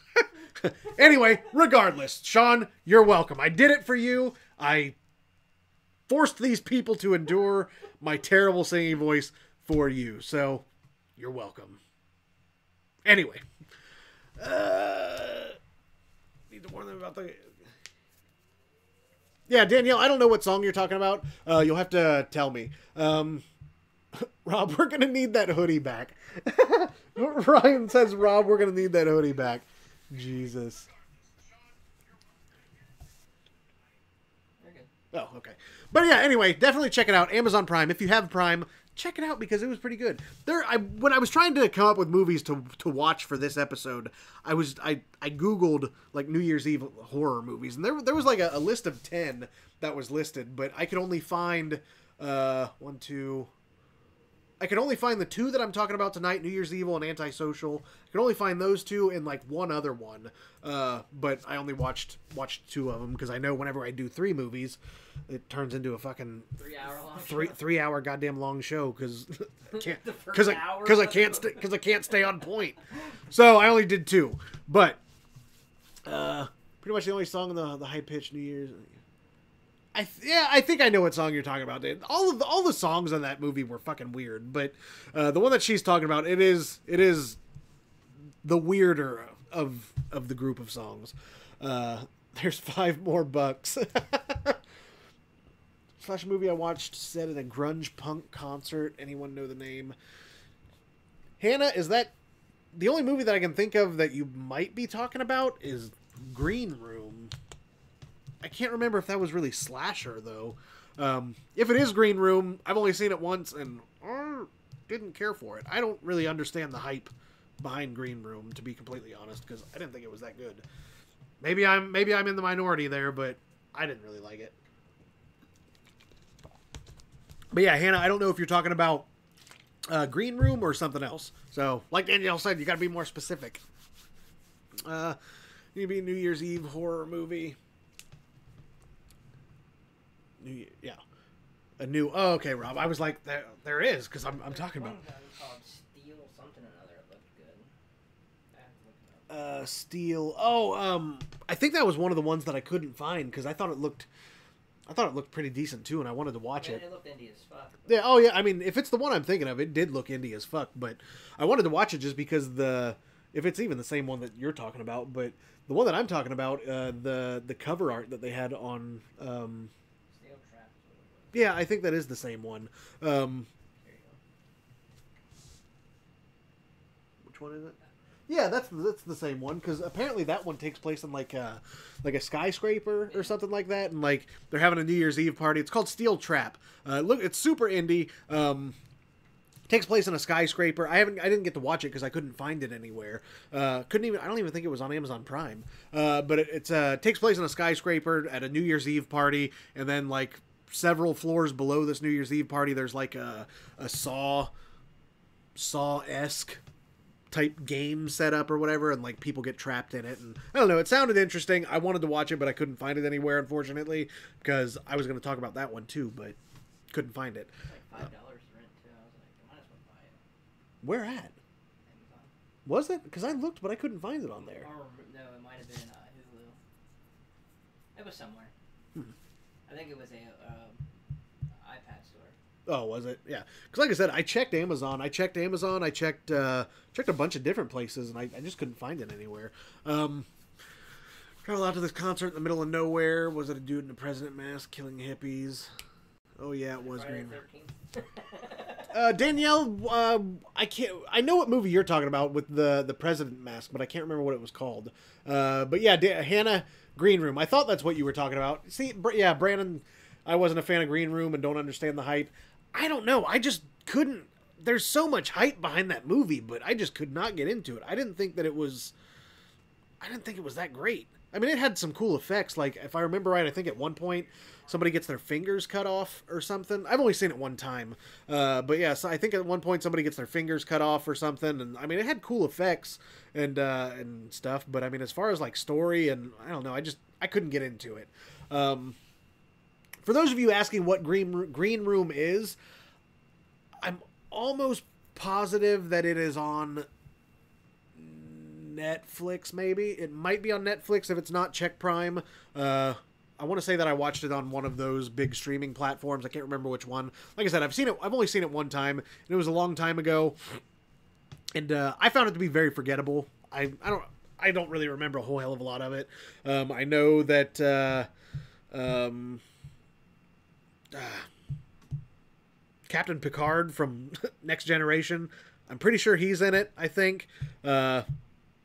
Anyway, regardless, Sean, you're welcome. I did it for you. I forced these people to endure my terrible singing voice for you. So, you're welcome. Anyway, need to warn them about the. Yeah, Danielle, I don't know what song you're talking about. You'll have to tell me. Rob, we're gonna need that hoodie back. Ryan says, Rob, we're gonna need that hoodie back. Jesus. Oh, okay. But yeah, anyway, definitely check it out. Amazon Prime. If you have Prime, check it out because it was pretty good. When I was trying to come up with movies to watch for this episode, I Googled like New Year's Eve horror movies, and there was like a list of 10 that was listed, but I could only find I could only find the two that I'm talking about tonight, New Year's Evil and Antisocial. I could only find those two and like one other one. But I only watched two of them because I know whenever I do 3 movies, it turns into a fucking 3 hour goddamn long show because I can't stay on point. So I only did 2, but pretty much the only song in the high pitched New Year's. I think I know what song you're talking about, Dave. All the songs in that movie were fucking weird, but the one that she's talking about, it is the weirder of the group of songs. There's 5 more bucks. Slash movie I watched set at a grunge punk concert. Anyone know the name? Hannah, is that the only movie that I can think of that you might be talking about is Green Room. I can't remember if that was really slasher, though. If it is Green Room, I've only seen it once and didn't care for it. I don't really understand the hype behind Green Room, to be completely honest, because I didn't think it was that good. Maybe I'm in the minority there, but I didn't really like it. But yeah, Hannah, I don't know if you're talking about Green Room or something else. So, like Danielle said, you got to be more specific. Maybe a New Year's Eve horror movie. Yeah. A new... Oh, okay, Rob. I was like, there is, because I'm talking about... Called Steel something or another. It looked good. I have to look it up. Steel... Oh, I think that was one of the ones that I couldn't find, because I thought it looked pretty decent, too, and I wanted to watch it. It looked indie as fuck. Yeah, oh, yeah. I mean, if it's the one I'm thinking of, it did look indie as fuck, but I wanted to watch it just because if it's even the same one that you're talking about, but the one that I'm talking about, the cover art that they had on... Steel Trap. Yeah, I think that is the same one. There you go. Which one is it? Yeah, that's the same one, because apparently that one takes place in like a skyscraper or something like that, and like they're having a New Year's Eve party. It's called Steel Trap. Look, it's super indie. Takes place in a skyscraper. I didn't get to watch it because I couldn't find it anywhere. I don't even think it was on Amazon Prime. But it takes place in a skyscraper at a New Year's Eve party, and then like several floors below this New Year's Eve party, there's like a Saw-esque type game setup or whatever, and like people get trapped in it, and I don't know, it sounded interesting. I wanted to watch it, but I couldn't find it anywhere, unfortunately, because I was going to talk about that one too, but couldn't find it. It's like $5 to rent too. I was like, I might as well buy it. Where at? Amazon. Was it? Because I looked, but I couldn't find it on there. Or, no, it might have been Hulu. It was somewhere. I think it was a iPad store. Oh, was it? Yeah. Because like I said, I checked Amazon. I checked a bunch of different places, and I just couldn't find it anywhere. Traveled out to this concert in the middle of nowhere. Was it a dude in a president mask killing hippies? Oh, yeah, it was Friday Green. the 13th. Danielle, I know what movie you're talking about with the president mask, but I can't remember what it was called. But yeah, Hannah, Green Room. I thought that's what you were talking about. See, yeah, Brandon, I wasn't a fan of Green Room and don't understand the hype. I don't know. I just couldn't. There's so much hype behind that movie, but I just could not get into it. I didn't think it was that great. I mean, it had some cool effects. Like, if I remember right, I think at one point somebody gets their fingers cut off or something. I've only seen it one time. But yeah, so I think at one point somebody gets their fingers cut off or something. And I mean, it had cool effects and stuff. But I mean, as far as like story and I don't know, I couldn't get into it. For those of you asking what Green Room is, I'm almost positive that it is on Netflix, maybe. It might be on Netflix. If it's not, check Prime. I want to say that I watched it on one of those big streaming platforms. I can't remember which one. Like I said, I've only seen it one time, and it was a long time ago. And I found it to be very forgettable. I don't really remember a whole hell of a lot of it. I know that Captain Picard from Next Generation, I'm pretty sure he's in it, I think.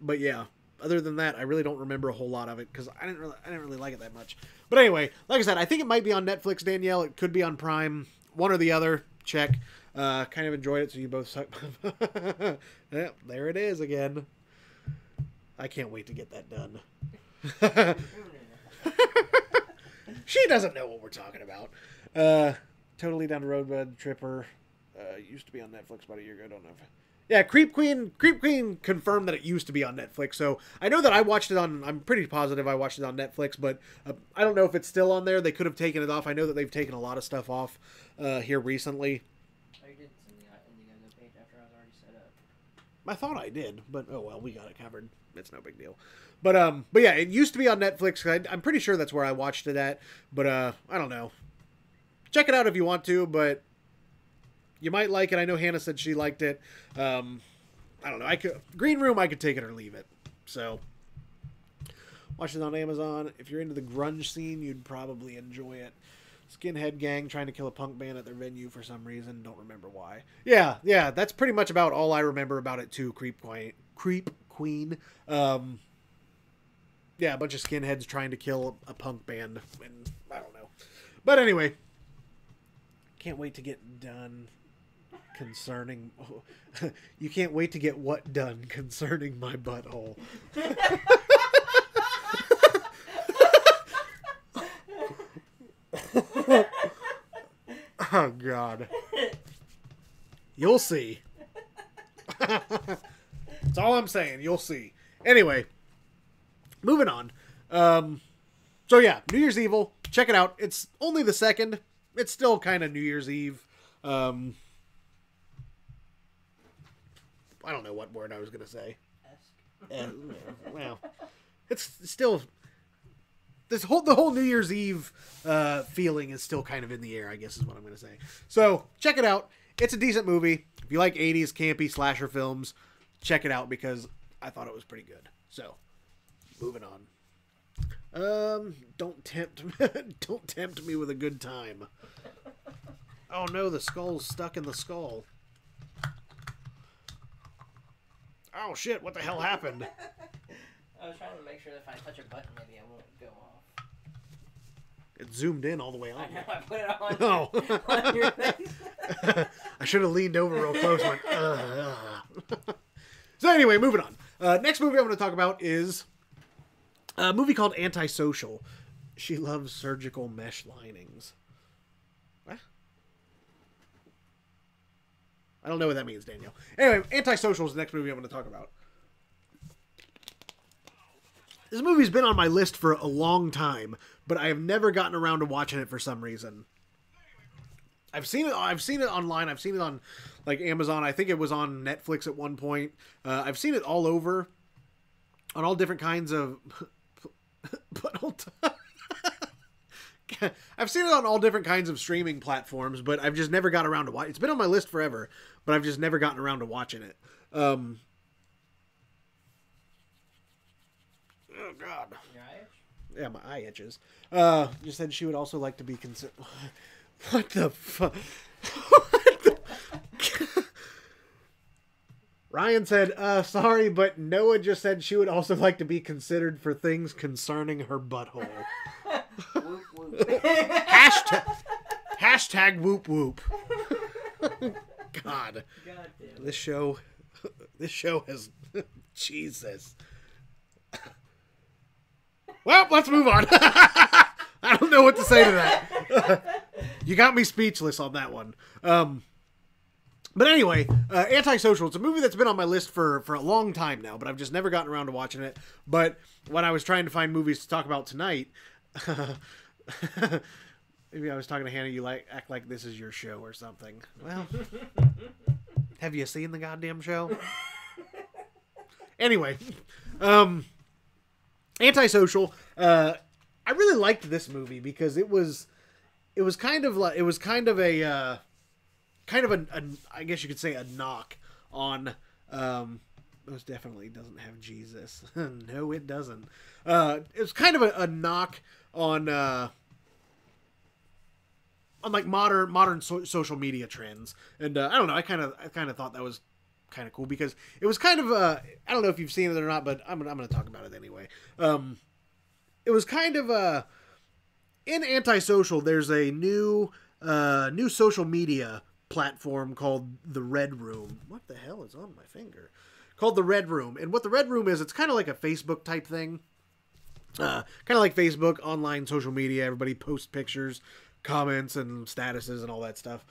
But yeah, other than that, I really don't remember a whole lot of it because I didn't really like it that much. But anyway, like I said, I think it might be on Netflix, Danielle. It could be on Prime. One or the other. Check. Kind of enjoyed it, so you both suck. Yeah, there it is again. I can't wait to get that done. She doesn't know what we're talking about. Totally Down the Road, Bud Tripper. Used to be on Netflix about a year ago. I don't know if... Yeah, Creep Queen confirmed that it used to be on Netflix, so I know that I watched it on, I'm pretty positive I watched it on Netflix, but I don't know if it's still on there. They could have taken it off. I know that they've taken a lot of stuff off here recently. Oh, you did send the Indiegogo page after I was already set up. I thought I did, but oh well, we got it covered. It's no big deal. But yeah, it used to be on Netflix. I'm pretty sure that's where I watched it at, but I don't know. Check it out if you want to, but you might like it. I know Hannah said she liked it. I don't know. Green Room, I could take it or leave it. So, watch it on Amazon. If you're into the grunge scene, you'd probably enjoy it. Skinhead gang trying to kill a punk band at their venue for some reason. Don't remember why. Yeah, that's pretty much about all I remember about it too. Creep Queen. Yeah, a bunch of skinheads trying to kill a punk band. And I don't know. But anyway, can't wait to get done concerning... You can't wait to get what done concerning my butthole. Oh, God. You'll see. That's all I'm saying. You'll see. Anyway, moving on. So, yeah, New Year's Evil. Check it out. It's only the 2nd. It's still kind of New Year's Eve. I don't know what word I was going to say. Well, it's still... the whole New Year's Eve feeling is still kind of in the air, I guess is what I'm going to say. So, check it out. It's a decent movie. If you like 80s campy slasher films, check it out because I thought it was pretty good. So, moving on. Don't tempt me with a good time. Oh no, the skull's stuck in the skull. Oh shit, what the hell happened? I was trying to make sure that if I touch a button, maybe I won't go off. It zoomed in all the way on. I know, I put it on, on your face. I should have leaned over real close and went, So anyway, moving on. Next movie I'm going to talk about is a movie called Antisocial. She loves surgical mesh linings. What? I don't know what that means, Danielle. Anyway, Antisocial is the next movie I'm going to talk about. This movie's been on my list for a long time, but I have never gotten around to watching it for some reason. I've seen it online. I've seen it on like Amazon. I think it was on Netflix at one point. I've seen it all over on all different kinds of I've seen it on all different kinds of streaming platforms, but I've just never got around to watch it. It's been on my list forever, but I've just never gotten around to watching it. Oh God. Your eye itch? Yeah, my eye itches. You said she would also like to be considered. What the fuck? Ryan said, sorry, but Noah just said she would also like to be considered for things concerning her butthole. Whoop, whoop. Hashtag whoop whoop. God. God damn it. This show has... Jesus. Well, let's move on. I don't know what to say to that. You got me speechless on that one. But anyway, Antisocial. It's a movie that's been on my list for a long time now, but I've just never gotten around to watching it. But when I was trying to find movies to talk about tonight, maybe I was talking to Hannah, you act like this is your show or something. Well, have you seen the goddamn show? Anyway, Antisocial. I really liked this movie because it was kind of a I guess you could say a knock on most definitely doesn't have Jesus. No, it doesn't. It was kind of a knock on like modern social media trends, and I don't know. I kind of thought that was kind of cool because it was kind of I don't know if you've seen it or not, but I'm gonna talk about it anyway. It was kind of in Antisocial. There's a new social media platform called the Red Room. What the hell is on my finger? Called the Red Room. And what the Red Room is, it's kind of like a Facebook type thing. Kind of like Facebook, online social media. Everybody posts pictures, comments, and statuses and all that stuff.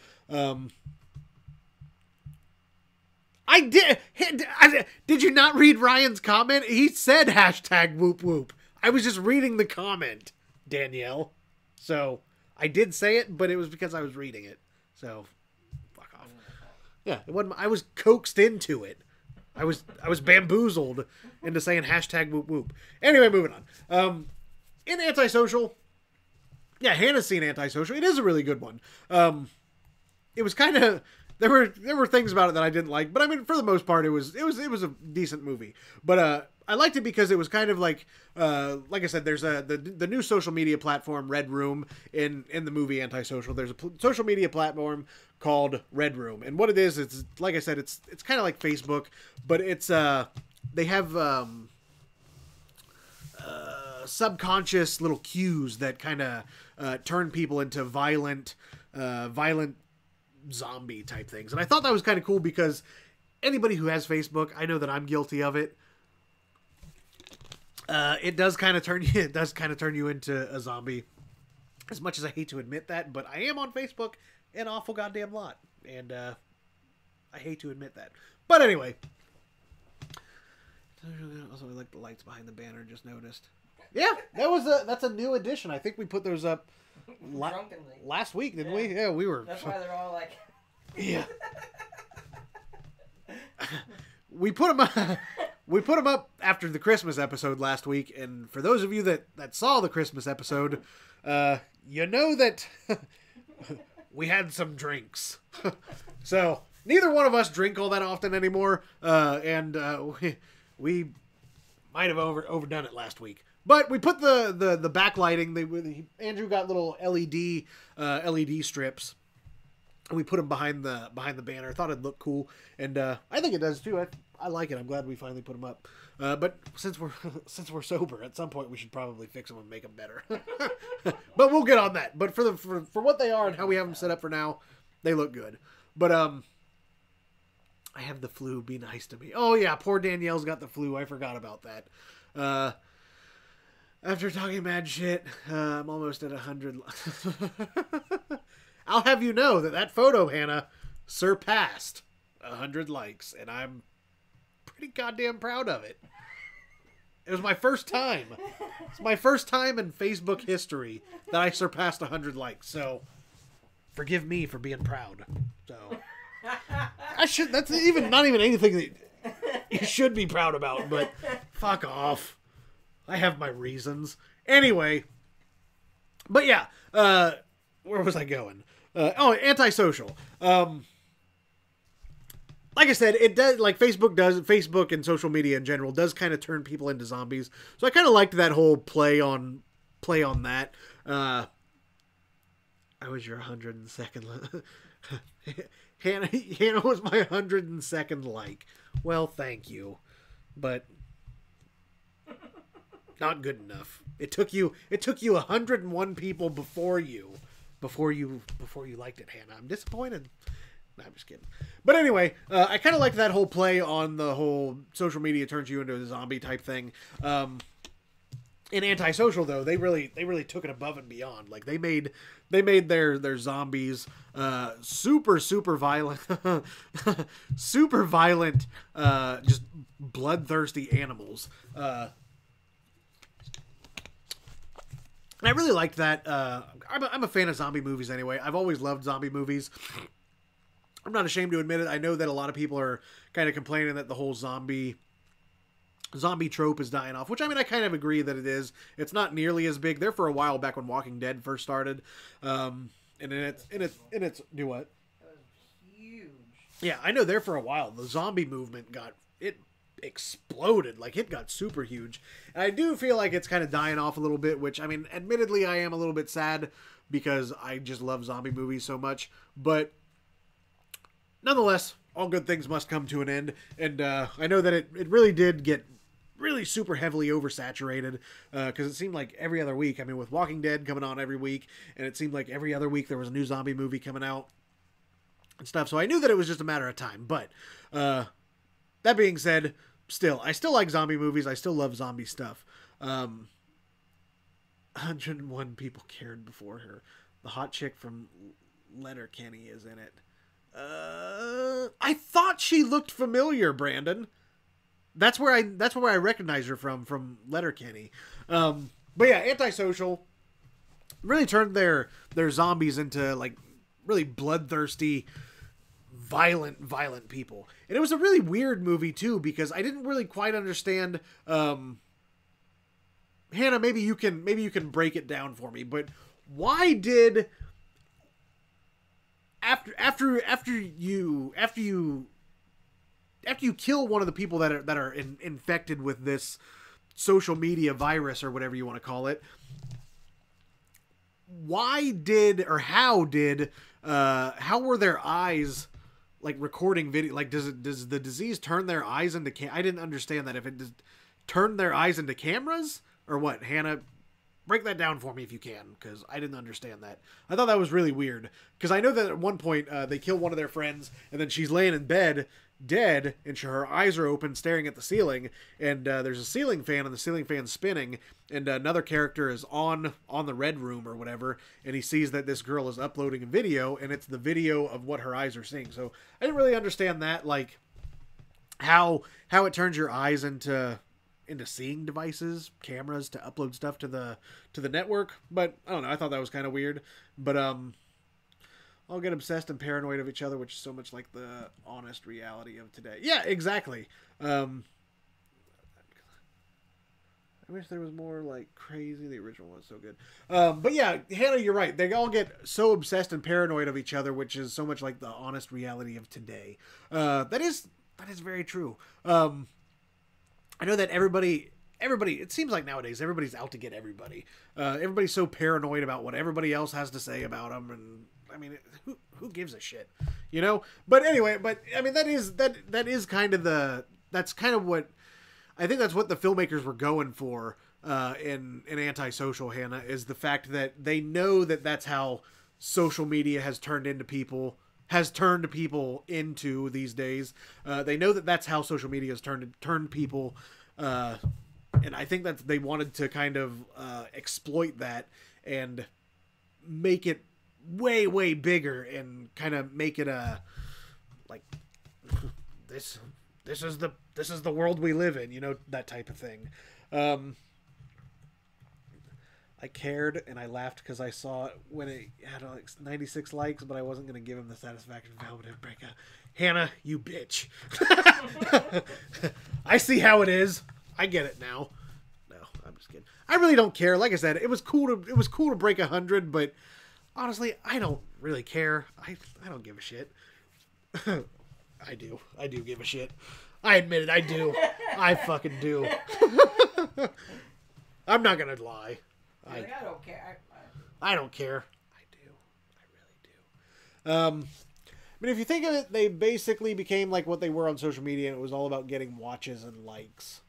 Did you not read Ryan's comment? He said hashtag whoop whoop. I was just reading the comment, Danielle. So, I did say it, but it was because I was reading it. So, fuck off. Yeah, it wasn't, I was coaxed into it. I was bamboozled into saying hashtag whoop whoop. Anyway, moving on. In Antisocial, yeah, Hannah's seen Antisocial. It is a really good one. It was kind of... There were things about it that I didn't like, but I mean, for the most part, it was a decent movie. But I liked it because it was kind of like I said, there's the new social media platform Red Room in the movie Antisocial. There's a social media platform called Red Room, and what it is, it's like I said, it's kind of like Facebook, but it's they have subconscious little cues that kind of turn people into violent zombie type things. And I thought that was kind of cool because anybody who has Facebook, I know that I'm guilty of it. It does kind of turn you into a zombie. As much as I hate to admit that, but I am on Facebook an awful goddamn lot. And I hate to admit that. But anyway. Also, I like the lights behind the banner, just noticed. Yeah, that's a new addition. I think we put those up last week, didn't we? Yeah, we were. That's why they're all like... Yeah. We put them up after the Christmas episode last week, and for those of you that saw the Christmas episode, you know that we had some drinks. So neither one of us drink all that often anymore, and we might have overdone it last week. But we put the backlighting. Andrew got little LED strips. And we put them behind the banner. I thought it'd look cool, and I think it does too. I like it. I'm glad we finally put them up. But since we're sober, at some point we should probably fix them and make them better. But we'll get on that. But for what they are and how we have them set up for now, they look good. But I have the flu. Be nice to me. Oh yeah, poor Danielle's got the flu. I forgot about that. After talking mad shit, I'm almost at 100. I'll have you know that photo, Hannah, surpassed 100 likes, and I'm pretty goddamn proud of it. It was my first time. It's my first time in Facebook history that I surpassed 100 likes, so forgive me for being proud. So that's not even anything that you should be proud about, but fuck off. I have my reasons. Anyway, but yeah, where was I going? Antisocial. Like I said, it does, like Facebook and social media in general does kind of turn people into zombies. So I kind of liked that whole play on that. I was your 102nd. Hannah was my 102nd like. Well, thank you, but not good enough. It took you 101 people before you liked it, Hannah. I'm disappointed. No, I'm just kidding. But anyway, I kind of like that whole play on the whole social media turns you into a zombie type thing. In Antisocial, though, they really took it above and beyond. Like they made their zombies super violent, super violent, just bloodthirsty animals. And I really liked that. I'm a fan of zombie movies anyway. I've always loved zombie movies. I'm not ashamed to admit it. I know that a lot of people are kind of complaining that the whole zombie trope is dying off, which I mean, I kind of agree that it is. It's not nearly as big. There for a while back when Walking Dead first started. And it's do what? That was huge. Yeah, I know there for a while. The zombie movement exploded. Like, it got super huge. And I do feel like it's kind of dying off a little bit, which, I mean, admittedly, I am a little bit sad because I just love zombie movies so much. But nonetheless, all good things must come to an end. And I know that it really did get really super heavily oversaturated because it seemed like every other week, I mean, with Walking Dead coming on every week, and it seemed like every other week there was a new zombie movie coming out and stuff. So I knew that it was just a matter of time. But that being said, I still like zombie movies. I still love zombie stuff. 101 people cared before her. The hot chick from Letterkenny is in it. I thought she looked familiar, Brandon. That's where I recognize her from Letterkenny. But yeah, Antisocial really turned their zombies into like really bloodthirsty, violent people. And it was a really weird movie too, because I didn't really quite understand. Hannah, maybe you can break it down for me, but why did after you kill one of the people that are infected with this social media virus or whatever you want to call it, how were their eyes like recording video? Like, does the disease turn their eyes into I didn't understand that, if it just turned their eyes into cameras or what. Hannah, break that down for me if you can, because I didn't understand that. I thought that was really weird, because I know that at one point they kill one of their friends, and then she's laying in bed, dead, and her eyes are open, staring at the ceiling, and there's a ceiling fan, and the ceiling fan's spinning, and another character is on the Red Room or whatever, and he sees that this girl is uploading a video, and it's the video of what her eyes are seeing. So I didn't really understand that, like, how it turns your eyes into seeing devices, cameras, to upload stuff to the network. But I don't know, I thought that was kind of weird. But all get obsessed and paranoid of each other, which is so much like the honest reality of today. Yeah, exactly. I wish there was more like crazy. The original was so good. But yeah, Hannah, you're right. They all get so obsessed and paranoid of each other, which is so much like the honest reality of today. That is very true. I know that everybody, it seems like nowadays, everybody's out to get everybody. Everybody's so paranoid about what everybody else has to say about them. And I mean, who gives a shit, you know? But anyway, I mean, that is kind of that's kind of what, I think that's what the filmmakers were going for, in Antisocial, Hannah, is the fact that they know that that's how social media has turned people into these days. They know that that's how social media has turned people, and I think that they wanted to kind of exploit that and make it way, way bigger, and kind of make it like this is the world we live in, you know, that type of thing. I cared and I laughed because I saw it when it had like 96 likes, but I wasn't going to give him the satisfaction of how it would break out. Hannah, you bitch. I see how it is. I get it now. No, I'm just kidding. I really don't care. Like I said, it was cool to break 100, but honestly, I don't really care. I don't give a shit. I do give a shit. I admit it, I do. I fucking do. I'm not going to lie. I don't care. I don't care. I do. I really do. I mean, if you think of it, they basically became like what they were on social media, and it was all about getting watches and likes.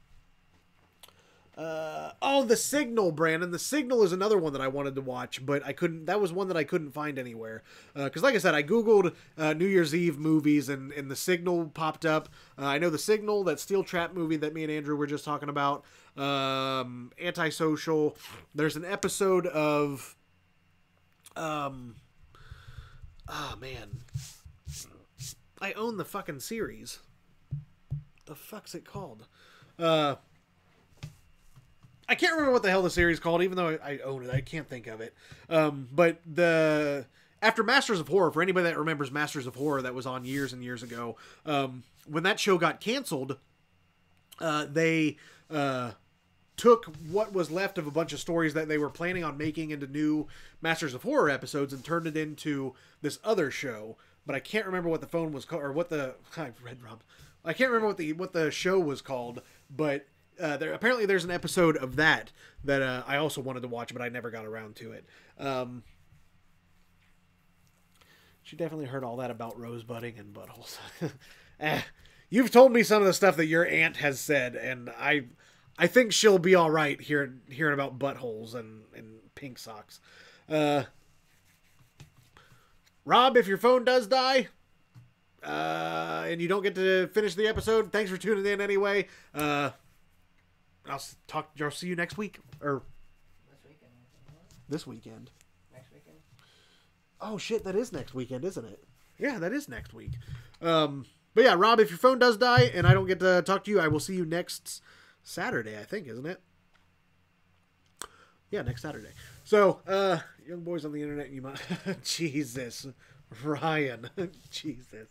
The Signal, Brandon. The Signal is another one that I wanted to watch, but I couldn't. That was one that I couldn't find anywhere. Because, like I said, I googled New Year's Eve movies, and The Signal popped up. I know The Signal, that Steel Trap movie that me and Andrew were just talking about. Antisocial. There's an episode of. Man, I own the fucking series. The fuck's it called? I can't remember what the hell the series is called, even though I own it. I can't think of it. But after Masters of Horror, for anybody that remembers Masters of Horror, that was on years and years ago, when that show got canceled, they took what was left of a bunch of stories that they were planning on making into new Masters of Horror episodes and turned it into this other show. But I can't remember what the phone was called, or what the I read Rob. I can't remember what the show was called, but apparently there's an episode of that I also wanted to watch, but I never got around to it. She definitely heard all that about rosebudding and buttholes. You've told me some of the stuff that your aunt has said, and I think she'll be all right hearing about buttholes and pink socks. Rob, if your phone does die, and you don't get to finish the episode, thanks for tuning in anyway. I'll see you next week, or this weekend. Next weekend. Oh shit, that is next weekend, isn't it? Yeah, that is next week. But yeah, Rob, if your phone does die and I don't get to talk to you, I will see you next Saturday, I think, isn't it? Yeah, next Saturday. So, young boys on the internet, you might... Jesus. Ryan. Jesus.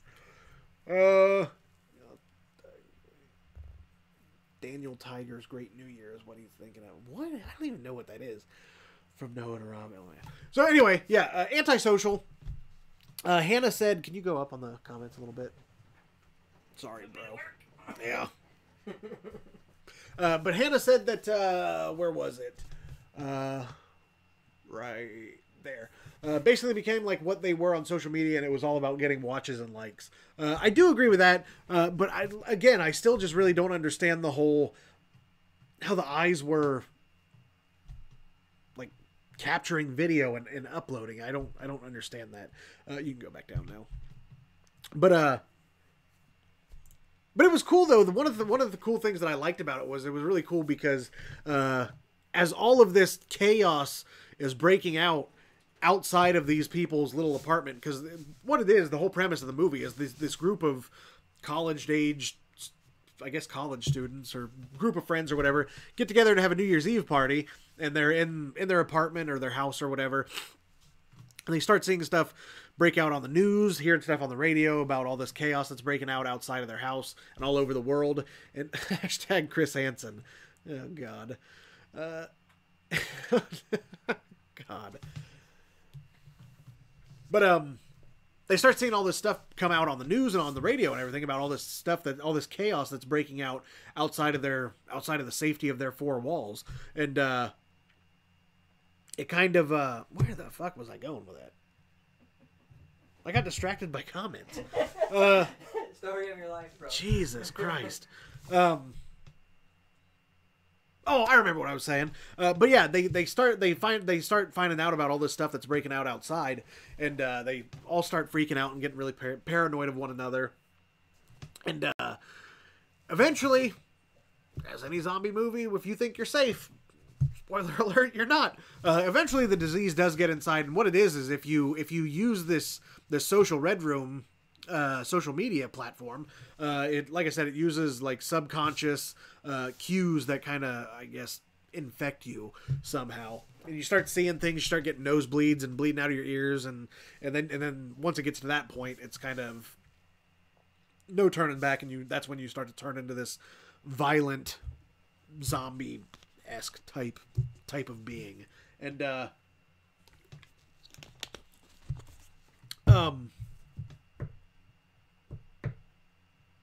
Daniel Tiger's Great New Year is what he's thinking of. What? I don't even know what that is. From Noah to Rob. So anyway, yeah, Antisocial. Hannah said, can you go up on the comments a little bit? Sorry, bro. Yeah. But Hannah said that, where was it? Right there. Basically became like what they were on social media, and it was all about getting watches and likes. I do agree with that, but I still just really don't understand the whole, how the eyes were like capturing video and uploading. I don't understand that. You can go back down now. But it was cool though. One of the cool things that I liked about it was really cool because as all of this chaos is breaking out outside of these people's little apartment, because what it is, the whole premise of the movie is this group of college-age, I guess college students or group of friends or whatever get together to have a New Year's Eve party, and they're in their apartment or their house or whatever, and they start seeing stuff break out on the news, hearing stuff on the radio about all this chaos that's breaking out outside of their house and all over the world. And hashtag Chris Hansen. Oh God. God. But they start seeing all this stuff come out on the news and on the radio and everything about all this stuff, all this chaos that's breaking out outside of the safety of their four walls. And it kind of where the fuck was I going with that? I got distracted by comments. Story of your life, bro. Jesus Christ. Oh, I remember what I was saying. But yeah, they start finding out about all this stuff that's breaking out outside, and they all start freaking out and getting really paranoid of one another. And eventually, as any zombie movie, if you think you're safe, spoiler alert, you're not. Eventually, the disease does get inside, and what it is if you use this social red room social media platform, it, like I said, it uses like subconscious cues that kind of, I guess, infect you somehow, and you start seeing things. You start getting nosebleeds and bleeding out of your ears, and then once it gets to that point, it's kind of no turning back, and that's when you start to turn into this violent zombie-esque type of being. And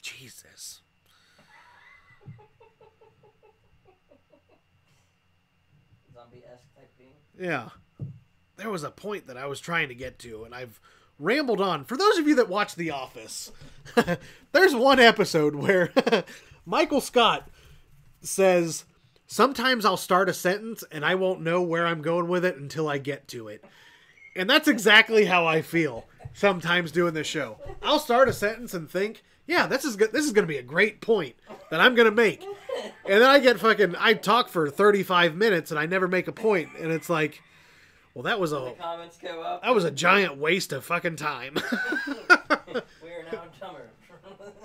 Jesus. Zombie-esque type being? Yeah. There was a point that I was trying to get to, and I've rambled on. For those of you that watch The Office, there's one episode where Michael Scott says, "Sometimes I'll start a sentence and I won't know where I'm going with it until I get to it." And that's exactly how I feel sometimes doing this show. I'll start a sentence and think, yeah, this is going to be a great point that I'm going to make. And then I talk for 35 minutes and I never make a point. And it's like, well, that was the comments go up. That was a giant waste of fucking time. We are now dumber.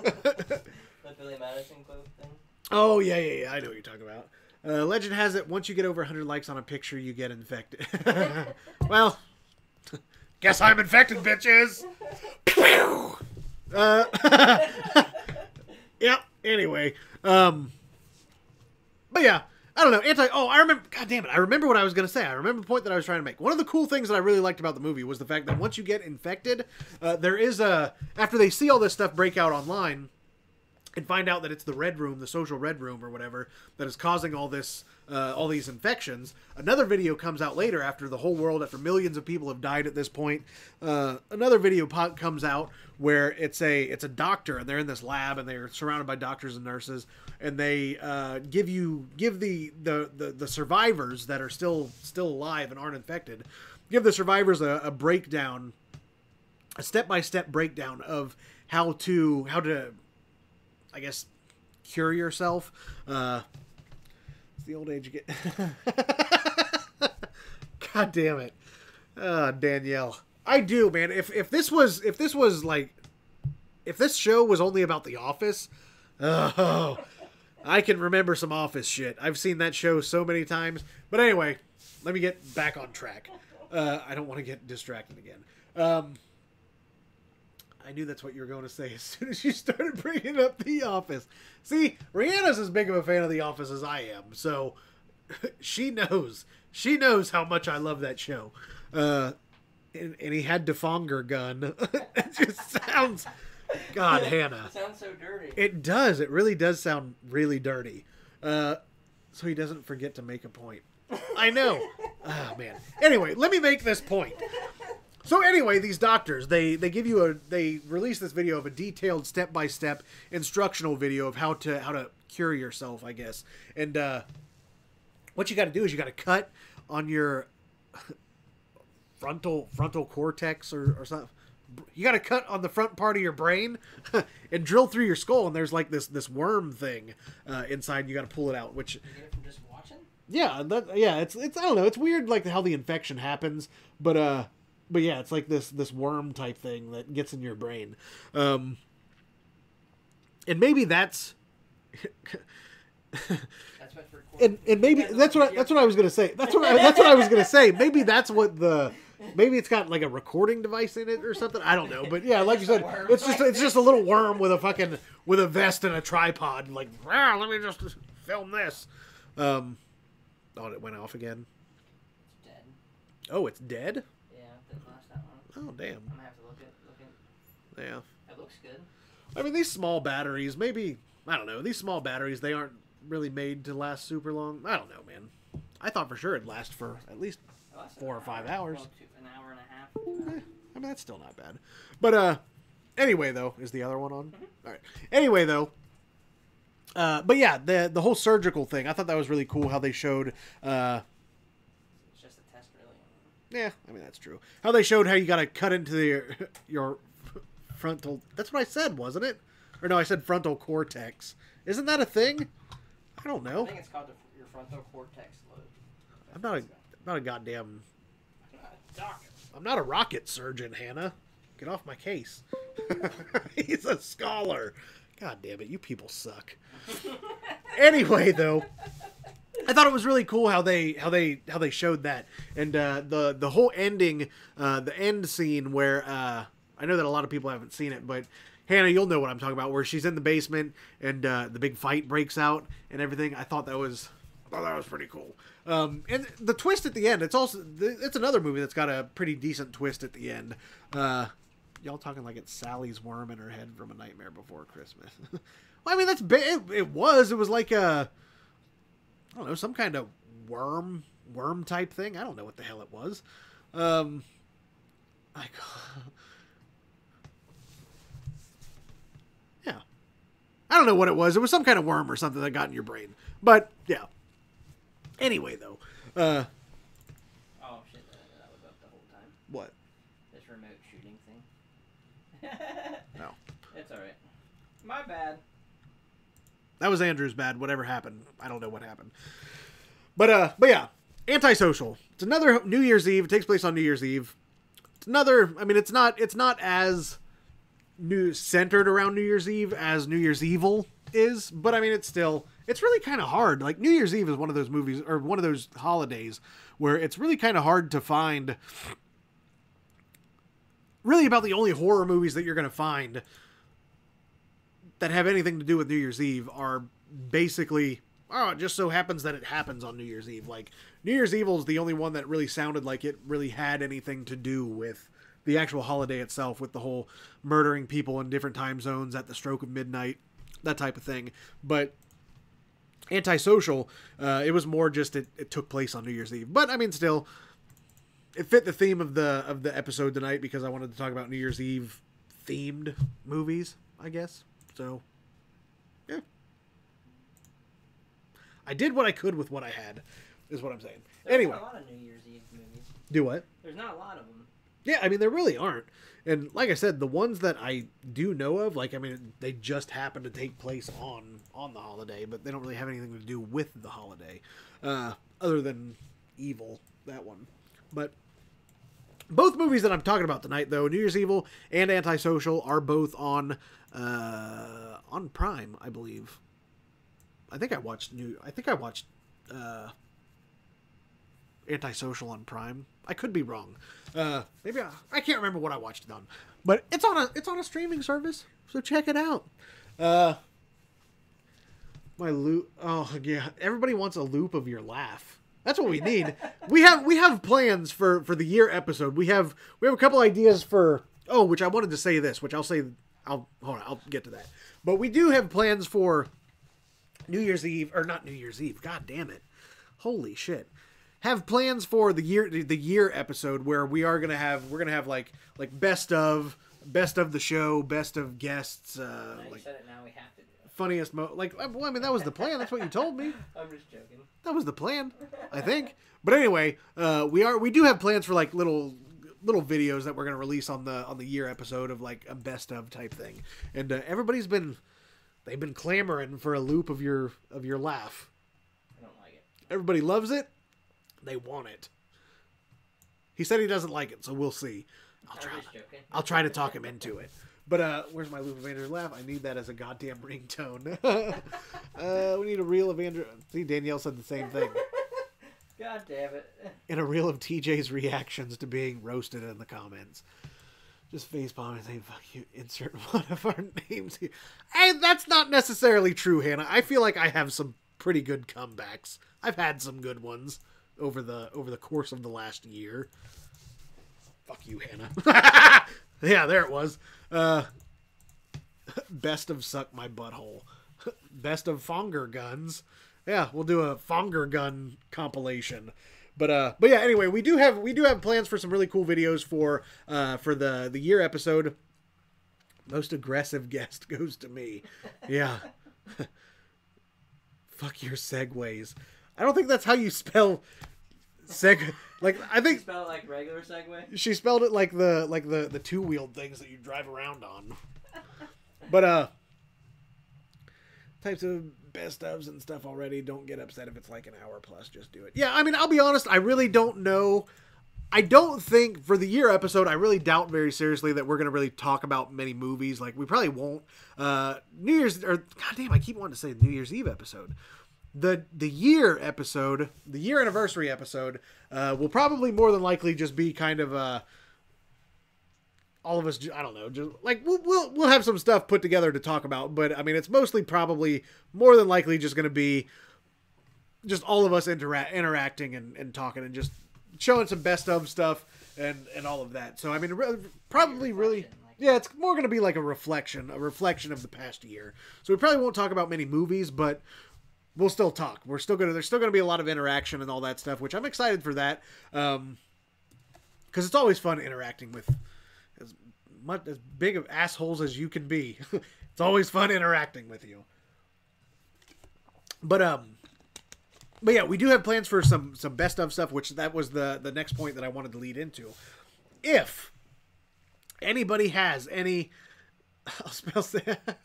The Billy Madison quote thing? Oh, yeah. I know what you're talking about. Legend has it, once you get over 100 likes on a picture, you get infected. Well, guess I'm infected, bitches. Yep. Anyway, but yeah, I don't know. I remember. God damn it! I remember what I was gonna say. I remember the point that I was trying to make. One of the cool things that I really liked about the movie was the fact that once you get infected, there is after they see all this stuff break out online, and find out that it's the red room, the social red room or whatever, that is causing all this, all these infections. Another video comes out later after millions of people have died at this point. Another video comes out where it's a doctor, and they're in this lab, and they're surrounded by doctors and nurses, and they give the survivors that are still alive and aren't infected, give the survivors a breakdown, a step-by-step breakdown of how to I guess, cure yourself. It's the old age you get. God damn it. Danielle. I do, man. If this show was only about The Office, I can remember some Office shit. I've seen that show so many times. But anyway, let me get back on track. I don't want to get distracted again. I knew that's what you were going to say as soon as you started bringing up The Office. See, Rihanna's as big of a fan of The Office as I am, so she knows. She knows how much I love that show. And he had Defonger gun. It just sounds... God, Hannah. It sounds so dirty. It does. It really does sound really dirty. So he doesn't forget to make a point. I know. Oh, man. Anyway, let me make this point. So anyway, these doctors, they release this video of a detailed step-by-step instructional video of how to cure yourself, I guess. And what you got to do is you got to cut on your frontal cortex or something. You got to cut on the front part of your brain and drill through your skull, and there's like this worm thing inside. You got to pull it out, which. You get it from just watching? Yeah, it's I don't know. It's weird like how the infection happens, but yeah, it's like this worm type thing that gets in your brain, and maybe that's. And maybe that's what I was gonna say. That's what I was gonna say. Maybe that's what maybe it's got like a recording device in it or something. I don't know. But yeah, like you said, it's just a little worm with a vest and a tripod. Like, let me just film this. Oh, it went off again. It's dead. Oh, it's dead? Yeah, didn't last that long. Oh, damn. I'm gonna have to look at. Yeah. It looks good. I mean, these small batteries, maybe, I don't know. These small batteries, they aren't really made to last super long. I don't know, man. I thought for sure it'd last for at least 4 or 5 hours. Well, an hour and a half. I mean, that's still not bad. But anyway, though, is the other one on? Mm-hmm. All right. Anyway, though, but yeah, the whole surgical thing, I thought that was really cool how they showed. It's just a test, really. Yeah, I mean that's true. How they showed how you got to cut into your frontal. That's what I said, wasn't it? Or no, I said frontal cortex. Isn't that a thing? I don't know. I think it's called your frontal cortex lobe. I'm not a goddamn. I'm not a doctor. I'm not a rocket surgeon, Hannah. Get off my case. He's a scholar. God damn it, you people suck. Anyway, though, I thought it was really cool how they showed that, and the whole ending, the end scene where I know that a lot of people haven't seen it, but Hannah, you'll know what I'm talking about, where she's in the basement and the big fight breaks out and everything. I thought that was pretty cool. And the twist at the end, it's another movie that's got a pretty decent twist at the end. Y'all talking like it's Sally's worm in her head from A Nightmare Before Christmas. Well, I mean, it was like I don't know, some kind of worm type thing. I don't know what the hell it was. Yeah. I don't know what it was. It was some kind of worm or something that got in your brain. But, yeah. Anyway, though. Oh, shit. That was up the whole time. What? This remote shooting thing. No. It's alright. My bad. That was Andrew's bad. Whatever happened. I don't know what happened. But yeah. Antisocial. It's another New Year's Eve. It takes place on New Year's Eve. It's another... I mean, it's not as... centered around New Year's Eve as New Year's Evil is, but I mean it's really kind of hard. Like New Year's Eve is one of those movies or one of those holidays where it's really kind of hard to find really about the only horror movies that you're going to find that have anything to do with New Year's Eve are basically it just so happens that it happens on New Year's Eve. Like New Year's Evil is the only one that really sounded like it really had anything to do with the actual holiday itself, with the whole murdering people in different time zones at the stroke of midnight, that type of thing. But Antisocial, it was more just it took place on New Year's Eve. But I mean, still, it fit the theme of the episode tonight because I wanted to talk about New Year's Eve themed movies, I guess. So, yeah, I did what I could with what I had, is what I'm saying. Anyway, There's not a lot of New Year's Eve movies. Do what? There's not a lot of them. Yeah, I mean, there really aren't. And like I said, the ones that I do know of, like, I mean, they just happen to take place on the holiday, but they don't really have anything to do with the holiday, other than Evil, that one. But both movies that I'm talking about tonight, though, New Year's Evil and Antisocial, are both on Prime, I believe. I think I watched Antisocial on Prime. I could be wrong. Maybe I can't remember what I watched it on, but it's on a streaming service, so check it out. My loop. Oh yeah, everybody wants a loop of your laugh. That's what we need. we have plans for the year episode. We have a couple ideas for which I wanted to say this, which I'll get to that. But we do have plans for New Year's Eve, or not New Year's Eve. God damn it. Holy shit. Have plans for the year episode where we're gonna have like best of the show, best of guests. Now you said it, now we have to do it. funniest like, well, I mean, that was the plan. That's what you told me. I'm just joking. That was the plan, I think. But anyway, we do have plans for like little videos that we're gonna release on the year episode of like a best of type thing, and everybody's been clamoring for a loop of your laugh. I don't like it. Everybody loves it. They want it. He said he doesn't like it, so we'll see. I'll try to talk him into it. But where's my loop of Andrew's laugh? I need that as a goddamn ringtone. We need a reel of Andrew. See, Danielle said the same thing. God damn it. And a reel of TJ's reactions to being roasted in the comments. Just facepalm and saying, fuck you, insert one of our names here. Hey, that's not necessarily true, Hannah. I feel like I have some pretty good comebacks. I've had some good ones over the course of the last year. Fuck you, Hannah. Yeah, there it was. Best of Suck My Butthole. Best of Fonger Guns. Yeah, we'll do a Fonger Gun compilation. But yeah, anyway, we do have plans for some really cool videos for the year episode. Most aggressive guest goes to me. Yeah. Fuck your segues. I don't think that's how you spell like, I think she spelled it like regular Segway. She spelled it like the two-wheeled things that you drive around on. But types of best ofs and stuff already. Don't get upset if it's like an hour plus. Just do it. Yeah, I mean, I'll be honest. I really don't know. I don't think for the year episode, I really doubt very seriously that we're going to really talk about many movies. Like, we probably won't. New Year's, or goddamn, I keep wanting to say New Year's Eve episode. The year episode, the year anniversary episode, will probably more than likely just be kind of all of us. I don't know, just like we'll have some stuff put together to talk about, but I mean it's mostly probably more than likely just going to be just all of us interacting and talking and just showing some best of stuff and all of that. So I mean, probably really. Yeah, it's more going to be like a reflection of the past year. So we probably won't talk about many movies, but we'll still talk. There's still going to be a lot of interaction and all that stuff, which I'm excited for that. Because it's always fun interacting with as big of assholes as you can be. It's always fun interacting with you. But yeah, we do have plans for some best of stuff, which that was the next point that I wanted to lead into. If anybody has any, I'll spell that.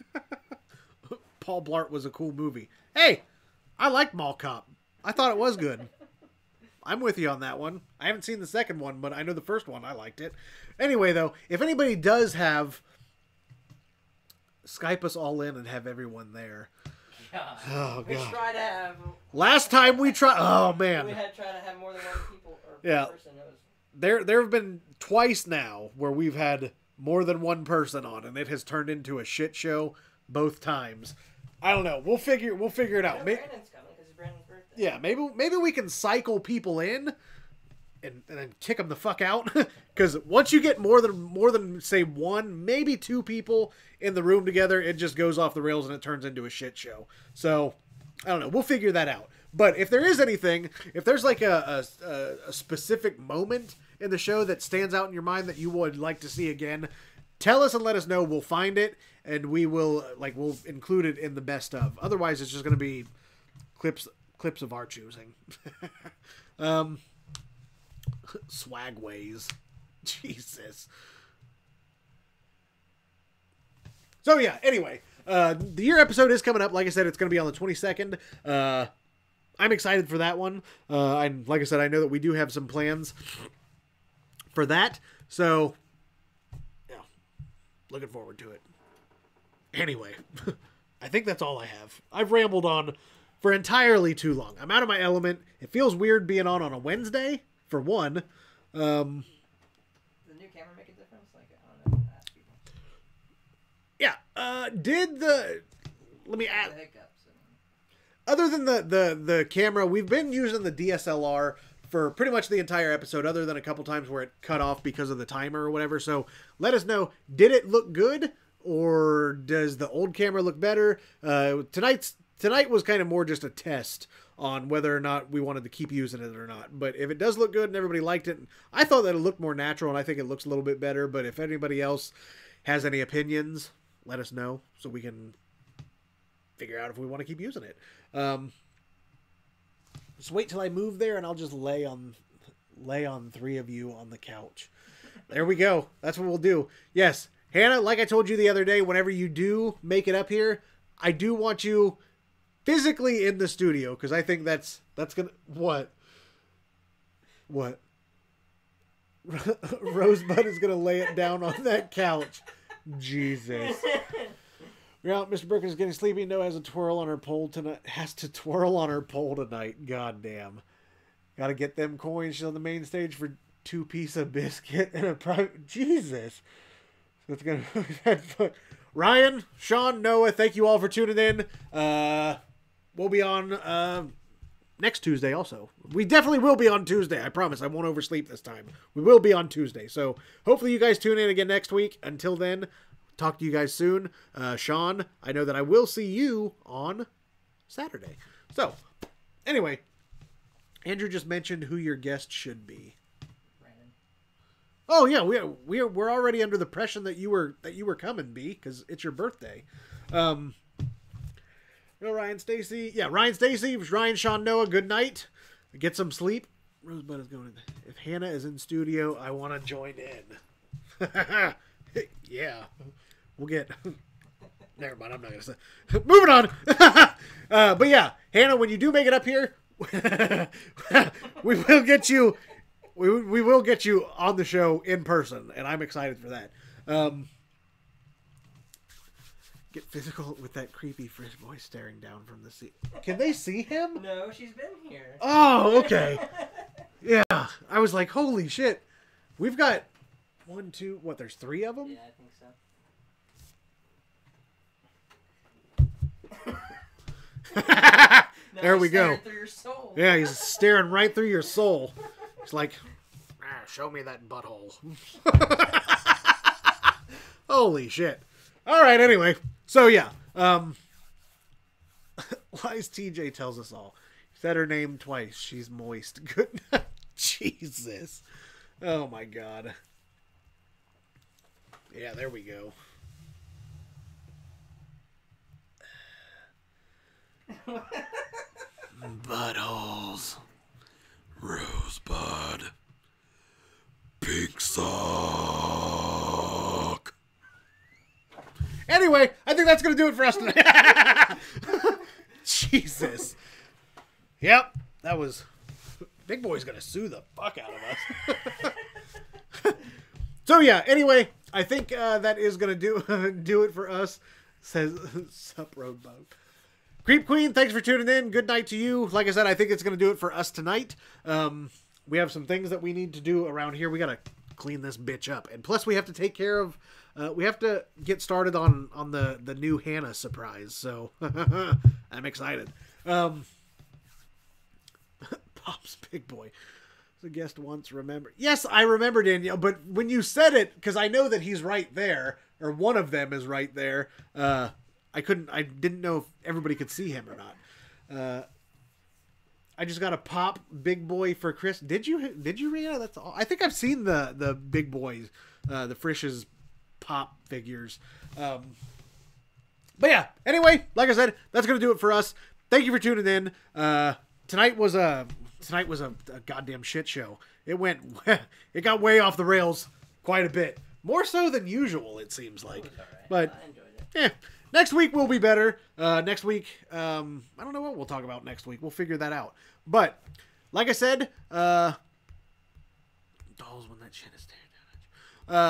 Paul Blart was a cool movie. Hey, I liked Mall Cop. I thought it was good. I'm with you on that one. I haven't seen the second one, but I know the first one. I liked it. Anyway, though, if anybody does have, Skype us all in and have everyone there. God. Oh, God. We try to have. Last time we tried. Oh, man. We had tried to have more than one people or yeah. person. It was... There have been twice now where we've had more than one person on, and it has turned into a shit show both times. I don't know. We'll figure it out. Brandon's coming because it's Brandon's birthday. Yeah, maybe we can cycle people in and then kick them the fuck out. Because once you get more than say one, maybe two people in the room together, it just goes off the rails and it turns into a shit show. So I don't know. We'll figure that out. But if there is anything, if there's like a specific moment in the show that stands out in your mind that you would like to see again, tell us and let us know. We'll find it and we'll include it in the best of. Otherwise, it's just going to be clips of our choosing. Swagways. Jesus. So yeah, anyway, the year episode is coming up. Like I said, it's going to be on the 22nd. I'm excited for that one. And like I said, I know that we do have some plans for that. So, yeah, looking forward to it. Anyway, I think that's all I have. I've rambled on for entirely too long. I'm out of my element. It feels weird being on a Wednesday, for one. Does the new camera make a difference? Like, I don't know. Ask people. Yeah. Let me add. The hiccups and... Other than the camera, we've been using the DSLR for pretty much the entire episode, other than a couple times where it cut off because of the timer or whatever. So let us know, did it look good? Or does the old camera look better? Tonight was kind of more just a test on whether or not we wanted to keep using it or not. But if it does look good and everybody liked it, I thought that it looked more natural, and I think it looks a little bit better. But if anybody else has any opinions, let us know so we can figure out if we want to keep using it. Just wait till I move there, and I'll just lay on 3 of you on the couch. There we go. That's what we'll do. Yes, Hannah, like I told you the other day, whenever you do make it up here, I do want you physically in the studio, because I think that's gonna... What? Rosebud is gonna lay it down on that couch. Jesus. Yeah, Mr. Brookins is getting sleepy. No, has to twirl on her pole tonight. God damn. Got to get them coins. She's on the main stage for 2 piece of biscuit and a private. Jesus. That's gonna. Ryan, Sean, Noah, thank you all for tuning in. We'll be on next Tuesday also. We definitely will be on Tuesday. I promise. I won't oversleep this time. We will be on Tuesday. So hopefully you guys tune in again next week. Until then. Talk to you guys soon. Sean, I know that I will see you on Saturday. So, anyway, Andrew just mentioned who your guest should be. Brandon. Oh yeah, we're already under the impression that you were coming, B, because it's your birthday. Ryan Stacy. Yeah, Ryan Stacy, Ryan, Sean, Noah. Good night. Get some sleep. Rosebud is going. If Hannah is in studio, I want to join in. Yeah. We'll get... Never mind, I'm not going to say... Moving on! But yeah, Hannah, when you do make it up here, we will get you... We will get you on the show in person, and I'm excited for that. Get physical with that creepy French boy staring down from the seat. Can they see him? No, she's been here. Oh, okay. Yeah, I was like, holy shit. We've got 1, 2... What, there's 3 of them? Yeah, I think so. There we go. Through your soul. Yeah, he's staring right through your soul. He's like, show me that butthole. Holy shit. All right, anyway. So, yeah. Lies TJ tells us all. Said her name twice. She's moist. Good night. Jesus. Oh, my God. Yeah, there we go. Buttholes. Rosebud. Pink sock. Anyway, I think that's going to do it for us tonight. Jesus. Yep, that was... Big Boy's going to sue the fuck out of us. So yeah, anyway, I think that is going to do it for us. Says, sup, Roadbug. Creep Queen, thanks for tuning in. Good night to you. Like I said, I think it's going to do it for us tonight. We have some things that we need to do around here. We got to clean this bitch up. And plus, we have to take care of... we have to get started on the new Hannah surprise. So, I'm excited. Pop's Big Boy. The guest once remember. Yes, I remember, Danielle. But when you said it, because I know that he's right there, or one of them is right there, I didn't know if everybody could see him or not. I just got a Pop Big Boy for Chris. Did you, Rita? That's all. I think I've seen the Big Boys, the Frisch's Pop figures. But yeah, anyway, like I said, that's going to do it for us. Thank you for tuning in. Tonight was a goddamn shit show. It got way off the rails quite a bit. More so than usual, it seems like. Right. But I enjoyed it. yeah. Next week will be better. Next week, I don't know what we'll talk about next week. We'll figure that out. But, like I said, dolls when that shit is staring down at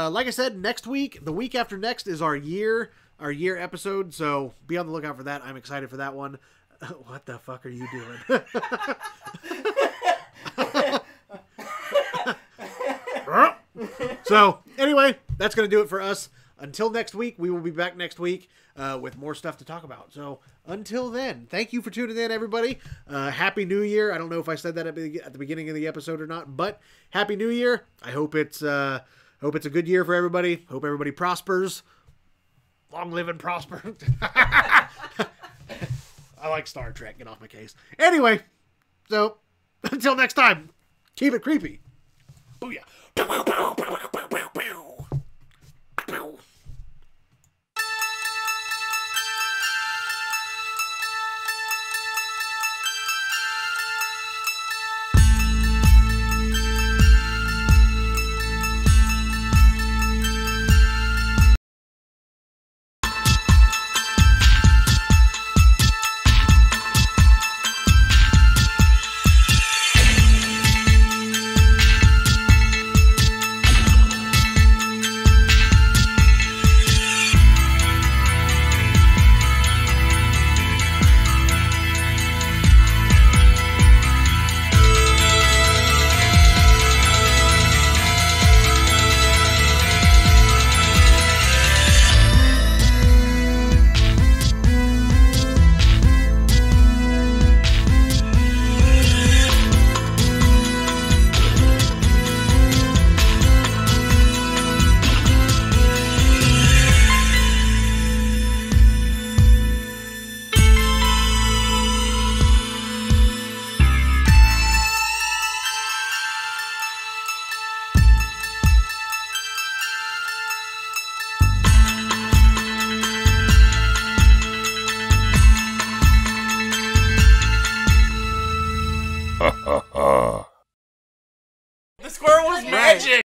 you. Like I said, next week, the week after next is our year episode. So be on the lookout for that. I'm excited for that one. What the fuck are you doing? So, anyway, that's going to do it for us. Until next week, we will be back next week with more stuff to talk about. So, until then, thank you for tuning in, everybody. Happy New Year. I don't know if I said that at the beginning of the episode or not, but Happy New Year. I hope it's a good year for everybody. Hope everybody prospers. Long live and prosper. I like Star Trek. Get off my case. Anyway, so until next time, keep it creepy. Booyah. The squirrel was magic!